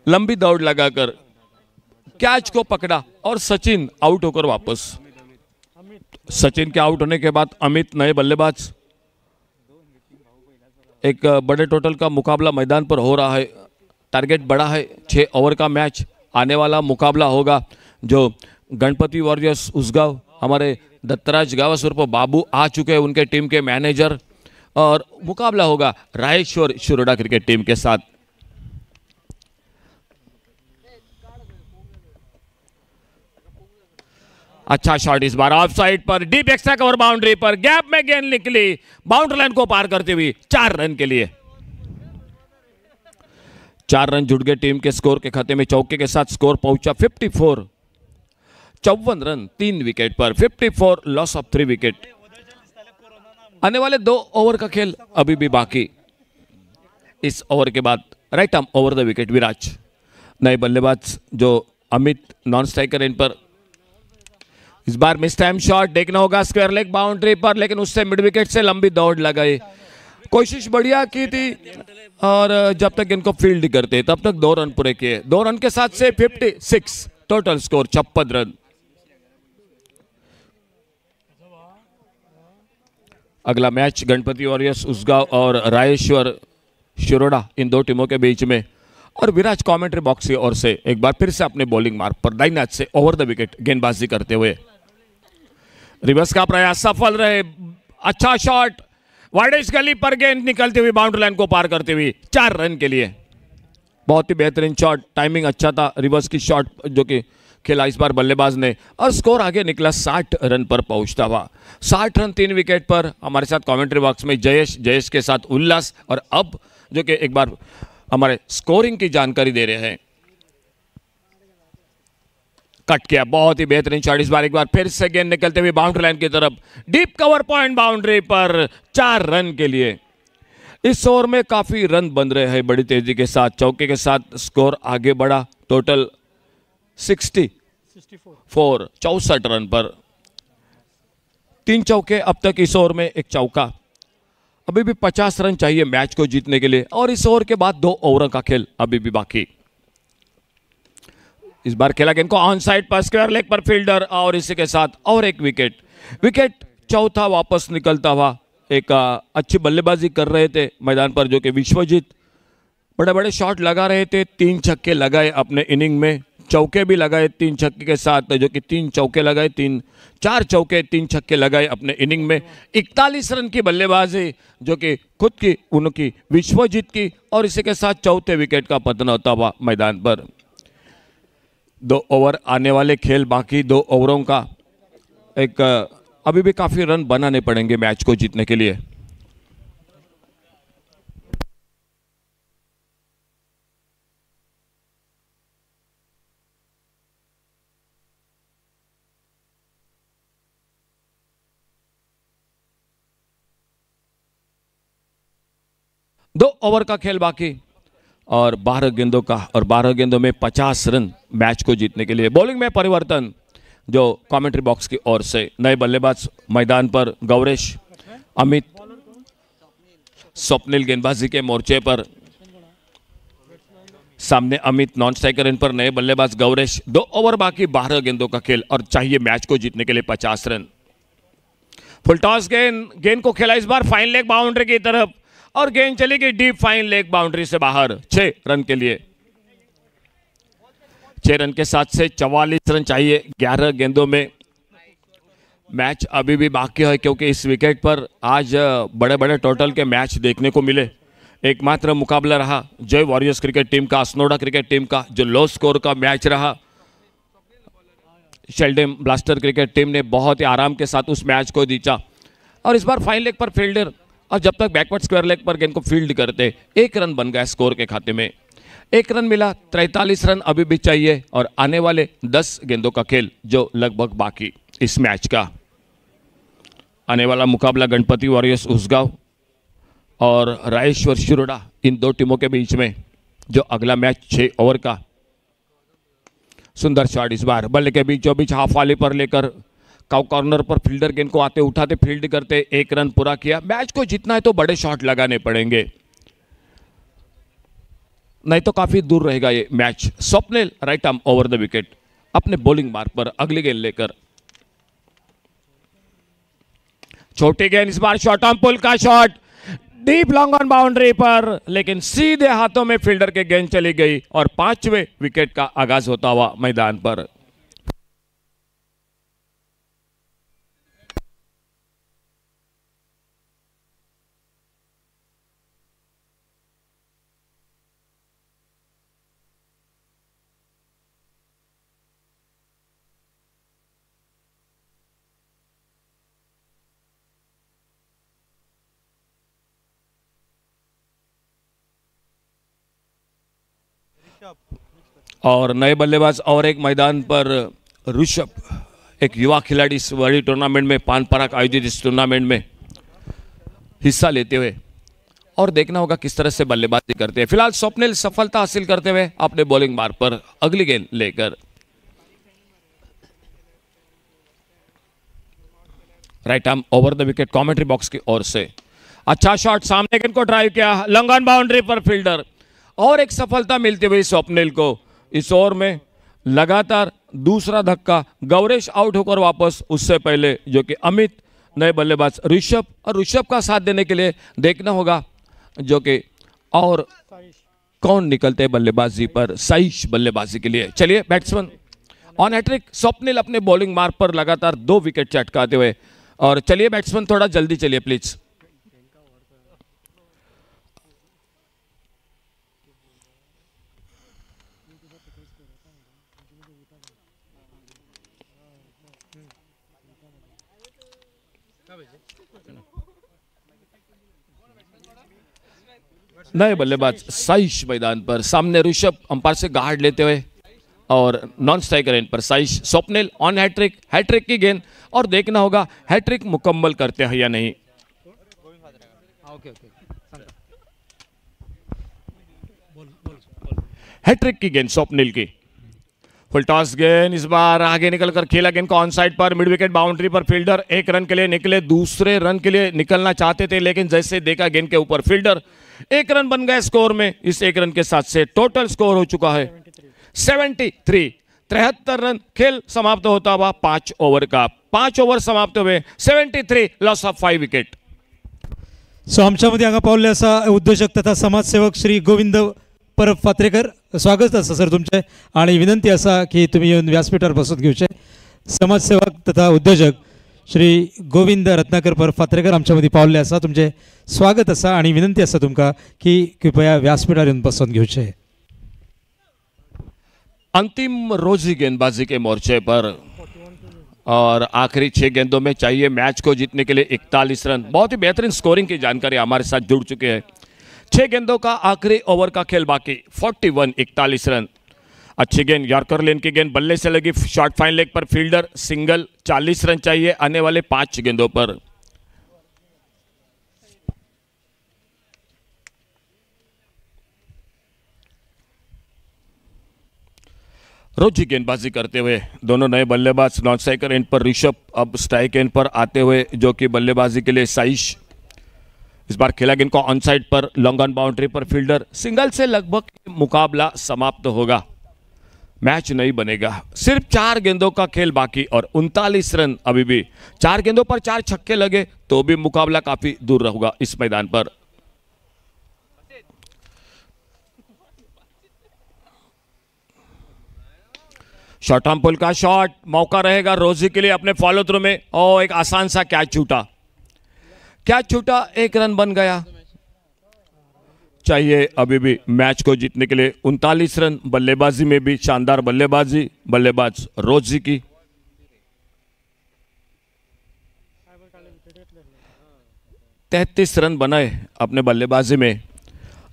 Speaker 4: लंबी दौड़ लगाकर कैच को पकड़ा और सचिन आउट होकर वापस। सचिन के आउट होने के बाद अमित नए बल्लेबाज। एक बड़े टोटल का मुकाबला मैदान पर हो रहा है, टारगेट बड़ा है, 6 ओवर का मैच। आने वाला मुकाबला होगा जो गणपति वॉरियर्स उसगांव, हमारे दत्तराज गावस उर्फ बाबू आ चुके हैं, उनके टीम के मैनेजर, और मुकाबला होगा रायेश्वर शिरोडा क्रिकेट टीम के साथ। अच्छा शॉट इस बार ऑफ साइड पर, डीप एक्स्ट्रा कवर बाउंड्री पर, गैप में गेंद निकली, बाउंड्री लाइन को पार करती हुई 4 रन के लिए। 4 रन जुड़ गए टीम के स्कोर के खाते में। चौके के साथ स्कोर पहुंचा 54, 54 रन 3 विकेट पर, 54 लॉस ऑफ 3 विकेट। आने वाले 2 ओवर का खेल अभी भी बाकी। इस ओवर के बाद right arm over the wicket Viraj, नए बल्लेबाज जो अमित नॉन स्ट्राइकर इन पर। इस बार मिस टाइम शॉट देखना होगा स्क्वायर लेग बाउंड्री पर, लेकिन उससे मिड विकेट से लंबी दौड़ लगाई, कोशिश बढ़िया की थी और जब तक इनको फील्ड करते तब तक 2 रन पूरे किए। 2 रन के साथ से 56, टोटल स्कोर 56 रन। अगला मैच गणपति वॉरियर्स उसगांव और रायेश्वर शिरोडा, इन 2 टीमों के बीच में। और विराज कमेंट्री बॉक्स की ओर से एक बार फिर से अपने बॉलिंग मार्ग पर दाहिने हाथ से ओवर द विकेट गेंदबाजी करते हुए। रिवर्स का प्रयास सफल रहे, अच्छा शॉट, वाइडिश गली पर गेंद निकलती हुई बाउंड्री लाइन को पार करती हुई 4 रन के लिए। बहुत ही बेहतरीन शॉट, टाइमिंग अच्छा था, रिवर्स की शॉट जो कि खेला इस बार बल्लेबाज ने, और स्कोर आगे निकला 60 रन पर पहुंचता हुआ। 60 रन 3 विकेट पर। हमारे साथ कमेंट्री बॉक्स में जयेश के साथ उल्लास, और अब जो कि एक बार हमारे स्कोरिंग की जानकारी दे रहे हैं। कट किया, बहुत ही बेहतरीन शॉट, इस बार एक बार फिर से गेंद निकलते हुए बाउंड्री लाइन की तरफ, डीप कवर पॉइंट बाउंड्री पर 4 रन के लिए। इस ओवर में काफी रन बन रहे हैं बड़ी तेजी के साथ। चौके के साथ स्कोर आगे बढ़ा, टोटल 64, 64 रन पर। 3 चौके अब तक इस ओवर में, 1 चौका। अभी भी 50 रन चाहिए मैच को जीतने के लिए, और इस ओवर के बाद 2 ओवर का खेल अभी भी बाकी। इस बार खेला गेंद को ऑन साइड पर, स्क्वायर लेग पर फील्डर, और इसी के साथ और एक विकेट चौथा वापस निकलता हुआ। एक अच्छी बल्लेबाजी कर रहे थे मैदान पर जो कि विश्वजीत, बड़े बड़े शॉट लगा रहे थे, 3 छक्के लगाए अपने इनिंग में, चौके भी लगाए 3 छक्के के साथ, जो कि 3 चौके लगाए, 4 चौके 3 छक्के लगाए अपने इनिंग में। 41 रन की बल्लेबाजी जो कि खुद की उनकी विश्वजीत की, और इसी के साथ चौथे विकेट का पतन होता हुआ मैदान पर। 2 ओवर आने वाले, खेल बाकी 2 ओवरों का। अभी भी काफी रन बनाने पड़ेंगे मैच को जीतने के लिए। दो ओवर का खेल बाकी और 12 गेंदों का, और 12 गेंदों में 50 रन मैच को जीतने के लिए। बॉलिंग में परिवर्तन जो कमेंट्री बॉक्स की ओर से, नए बल्लेबाज मैदान पर गौरेश, अमित, स्वप्निल गेंदबाजी के मोर्चे पर, सामने अमित नॉन स्ट्राइकर इन पर नए बल्लेबाज गौरेश। 2 ओवर बाकी, 12 गेंदों का खेल और चाहिए मैच को जीतने के लिए 50 रन। फुल टॉस गेंद को खेला इस बार फाइन लेग बाउंड्री की तरफ, और गेंद चली गई डीप फाइन लेग बाउंड्री से बाहर। 6 रन के लिए, 6 रन के साथ से 44 रन चाहिए 11 गेंदों में। मैच अभी भी बाकी है क्योंकि इस विकेट पर आज बड़े बड़े टोटल के मैच देखने को मिले। एकमात्र मुकाबला रहा जय वॉरियर्स क्रिकेट टीम का, असनोडा क्रिकेट टीम का, जो लो स्कोर का मैच रहा। शेल्डेम ब्लास्टर क्रिकेट टीम ने बहुत ही आराम के साथ उस मैच को जीता, और इस बार फाइन लेग पर फील्डर, और जब तक बैकवर्ड स्क्वायर लेग पर गेंद को फील्ड करते 1 रन बन गया स्कोर के खाते में। 1 रन मिला, 43 रन अभी भी चाहिए, और आने वाले 10 गेंदों का खेल जो लगभग बाकी इस मैच का। आने वाला मुकाबला गणपति वॉरियर्स उसगांव और रायेश्वर शिरोडा, इन 2 टीमों के बीच में, जो अगला मैच 6 ओवर का। सुंदर शॉट इस बार बल्ले के बीचों बीच हाफ वाली पर लेकर कॉर्नर पर फील्डर गेंद को आते उठाते फील्ड करते 1 रन पूरा किया। मैच को जीतना है तो बड़े शॉट लगाने पड़ेंगे, नहीं तो काफी दूर रहेगा ये match. Swapnil right arm over the wicket अपने बॉलिंग मार्क पर अगली गेंद लेकर। छोटी गेंद इस बार शॉर्ट आर्म पुल का shot, deep long on boundary पर, लेकिन सीधे हाथों में फील्डर के गेंद चली गई, और 5वें विकेट का आगाज होता हुआ मैदान पर। और नए बल्लेबाज और एक मैदान पर ऋषभ, एक युवा खिलाड़ी इस बड़ी टूर्नामेंट में, पानपराग आयोजित इस टूर्नामेंट में हिस्सा लेते हुए, और देखना होगा किस तरह से बल्लेबाजी करते हैं। फिलहाल स्वप्निल सफलता हासिल करते हुए अपने बॉलिंग मार्क पर अगली गेंद लेकर। Right arm over the wicket commentary box की ओर से। अच्छा शॉट, सामने गेंद को ड्राइव किया, लॉन्ग ऑन बाउंड्री पर फील्डर, और एक सफलता मिलती हुई स्वप्निल को। इस ओवर में लगातार दूसरा धक्का, गौरेश आउट होकर वापस, उससे पहले जो कि अमित, नए बल्लेबाज ऋषभ, और ऋषभ का साथ देने के लिए देखना होगा जो कि और कौन निकलते हैं बल्लेबाजी पर, साइश बल्लेबाजी के लिए। चलिए बैट्समैन ऑन हैट्रिक, स्वप्निल अपने बॉलिंग मार्क पर लगातार 2 विकेट चटकाते हुए, और चलिए बैट्समैन थोड़ा जल्दी चलिए प्लीज। नए बल्लेबाज साइश मैदान पर, सामने ऋषभ अंपायर से गार्ड लेते हुए, और नॉन स्ट्राइकर एंड पर Saish. Swapnil on hat-trick, hat-trick की गेंद, और देखना होगा हैट्रिक मुकम्मल करते हैं या नहीं। हैट्रिक की गेंद स्वप्निल की। फुल टॉस गेंद इस बार आगे निकलकर खेला गेंद को ऑन साइड पर, मिड विकेट बाउंड्री पर फील्डर 1 रन के लिए निकले, दूसरे रन के लिए निकलना चाहते थे, लेकिन जैसे देखा गेंद के ऊपर फील्डर, 1 रन बन गया स्कोर में। इस 1 रन के साथ से टोटल स्कोर हो चुका है 73। 73 रन, खेल समाप्त होता हुआ 5 ओवर का। 5 ओवर समाप्त हुए, 73, लॉस ऑफ 5 विकेट।
Speaker 1: सो आमच्यामध्ये हांगा पावल्ले आसा उद्योजक तथा समाजसेवक श्री गोविंद परब फात्रेकर स्वागत आसा सर तुमचे आणि विनंती आसा की तुम्ही येऊन व्यासपीठार बसून घेवचे. समाजसेवक तथा उद्योजक श्री गोविंद रत्नाकर फात्रेकर आमच्या मदीं पावल्ले आसा. तुमचे स्वागत आसा आणि विनंती आसा तुमकां की कृपया व्यासपीठार येऊन बसून घेवचे.
Speaker 4: अंतिम रोजी गेंदबाजी के मोर्चे पर और आखिरी 6 गेंदों में चाहिए मैच को जीतने के लिए 41 रन. बहुत ही बेहतरीन स्कोरिंग की जानकारी हमारे साथ जुड़ चुके हैं. 6 गेंदों का आखिरी ओवर का खेल बाकी. 41 रन. अच्छी गेंद यॉर्कर लेन की गेंद बल्ले से लगी शॉर्ट फाइन लेग पर फील्डर सिंगल. 40 रन चाहिए आने वाले 5 गेंदों पर. रोजी गेंदबाजी करते हुए दोनों नए बल्लेबाज नॉन स्ट्राइकर एंड पर ऋषभ, अब स्ट्राइक एंड पर आते हुए जो कि बल्लेबाजी के लिए साइश. इस बार खेला गेंद को ऑन साइड पर लॉन्ग ऑन बाउंड्री पर फील्डर सिंगल से लगभग मुकाबला समाप्त होगा. मैच नहीं बनेगा. सिर्फ 4 गेंदों का खेल बाकी और 39 रन अभी भी. 4 गेंदों पर 4 छक्के लगे तो भी मुकाबला काफी दूर होगा इस मैदान पर. शॉर्ट आर्म पुल का शॉट, मौका रहेगा रोजी के लिए अपने फॉलो थ्रू में. और एक आसान सा कैच छूटा. 1 रन बन गया. चाहिए अभी भी मैच को जीतने के लिए 39 रन. बल्लेबाजी में भी शानदार बल्लेबाजी बल्लेबाज रोजी की. तैतीस रन बनाए अपने बल्लेबाजी में.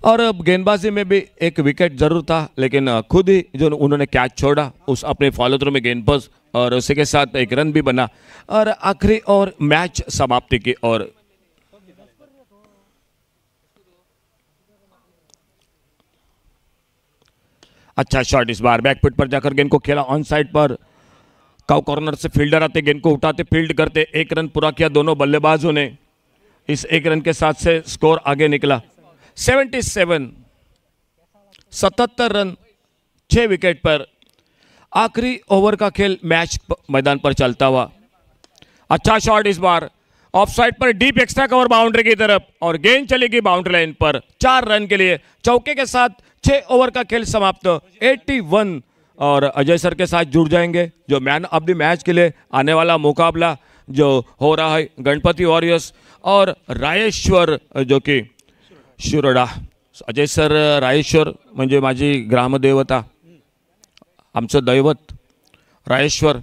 Speaker 4: और अब गेंदबाजी में भी एक विकेट जरूर था, लेकिन खुद ही जो उन्होंने कैच छोड़ा उस अपने फॉलो थ्रू में गेंदबाज और उसी के साथ 1 रन भी बना. और आखिरी और मैच समाप्ति की और अच्छा शॉट. इस बार बैकफुट पर जाकर गेंद को खेला ऑन साइड पर. काउ कॉर्नर से फील्डर आते, गेंद को उठाते, फील्ड करते. 1 रन पूरा किया दोनों बल्लेबाजों ने. इस 1 रन के साथ से स्कोर आगे निकला 77 रन 6 विकेट पर. आखिरी ओवर का खेल मैच मैदान पर चलता हुआ. अच्छा शॉट इस बार ऑफ साइड पर डीप एक्स्ट्रा कवर बाउंड्री की तरफ और गेंद चलेगी बाउंड्री लाइन पर. 4 रन के लिए चौके के साथ 6 ओवर का खेल समाप्त. 81 और अजय सर के साथ जुड़ जाएंगे जो मैन ऑफ द मैच के लिए आने वाला मुकाबला जो हो रहा है गणपति वॉरियर्स और रायेश्वर जो कि शिरोडा. अजय सर रायेश्वर म्हणजे माझी ग्रामदेवता, आमचं दैवत रायेश्वर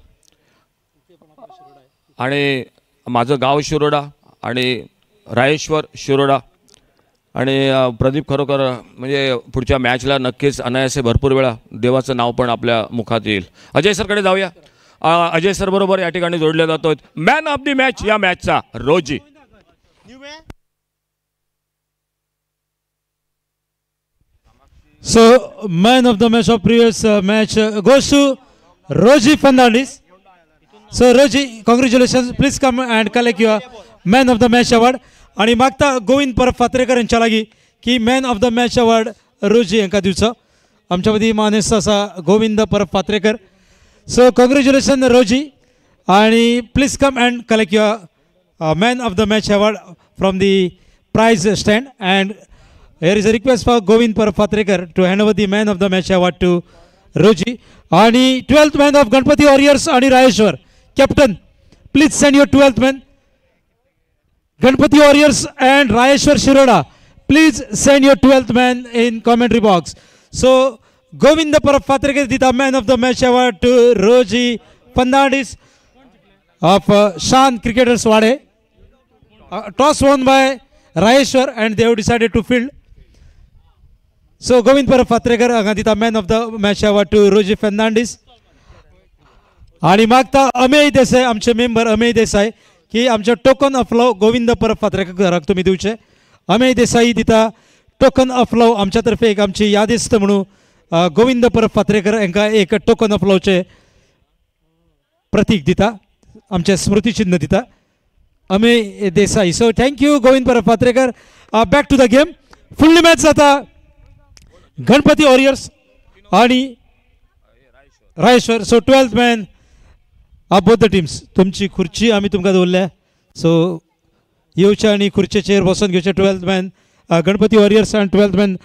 Speaker 4: आणि माझं गाव शिरोडा आणि रायेश्वर शिरोडा. आणि प्रदीप खरोखर म्हणजे पुढच्या मॅचला नक्कीच अनायासे भरपूर वेळा देवाचं नाव पण आपल्या मुखात येईल. अजय सरकडे जाऊया. अजय सर बरोबर या ठिकाणी जोडले जातो मॅन ऑफ द मॅच या मॅचचा रोजी.
Speaker 1: So, man of the match of previous match goes to Roji Fernandez. So, Roji, congratulations. Please come and collect your man of the match award. आणि मागता गोविंद परब फात्रेकर यांच्या लागी की man of the match award रोजी यांका दिवचो. आमच्या मदीं मानेस्त आसा गोविंद परब फात्रेकर. सो कॉंग्रॅच्युलेशन रोजी आणि please come and collect your man of the match award from the prize stand. And here is a request for Govind Parab Fatrekar to hand over the man of the match award to Roji. आणि 12th man of Ganpati Warriors आणि Rayeshwar. Captain, please send your 12th man. Ganpati Warriors and Rayeshwar Shiroda, please send your 12th man in commentary box. So, Govind Parab Fatrekar did the man of the match award to Roji Fernandez of Shan Cricketers Wade. Toss won by Rayeshwar and they have decided to field. So Govind Parab Fatrekar हांगा दिता man of the match award to Rosy Fernandes. आणि मागता अमेय देसाय आमचे member Ameya Desai की आमचे token of love Govind परब फात्रेकराक तुमी दिवचे. अमेय देसाई दिता टोकन ऑफ लव आमच्या तर्फे एक आमची यादिस्त म्हणून गोविंद परब फात्रेकर हांकां एक टोकन ऑफ लवचे प्रतीक दिता, आमचे स्मृती चिन्ह दिता Amey Desai. So thank you Govind Parab Fatrekar. Back to the game. फुडली मॅच जाता गणपती वॉरियर्स आणि Rayeshwar. So 12th man of both the teams. तुमची खुर्ची आम्ही तुमकां दवरल्या. सो येवचे आणि खुर्चेचेर बसून घेवचे 12th मॅन गणपती वॉरियर्स आणि 12th मॅन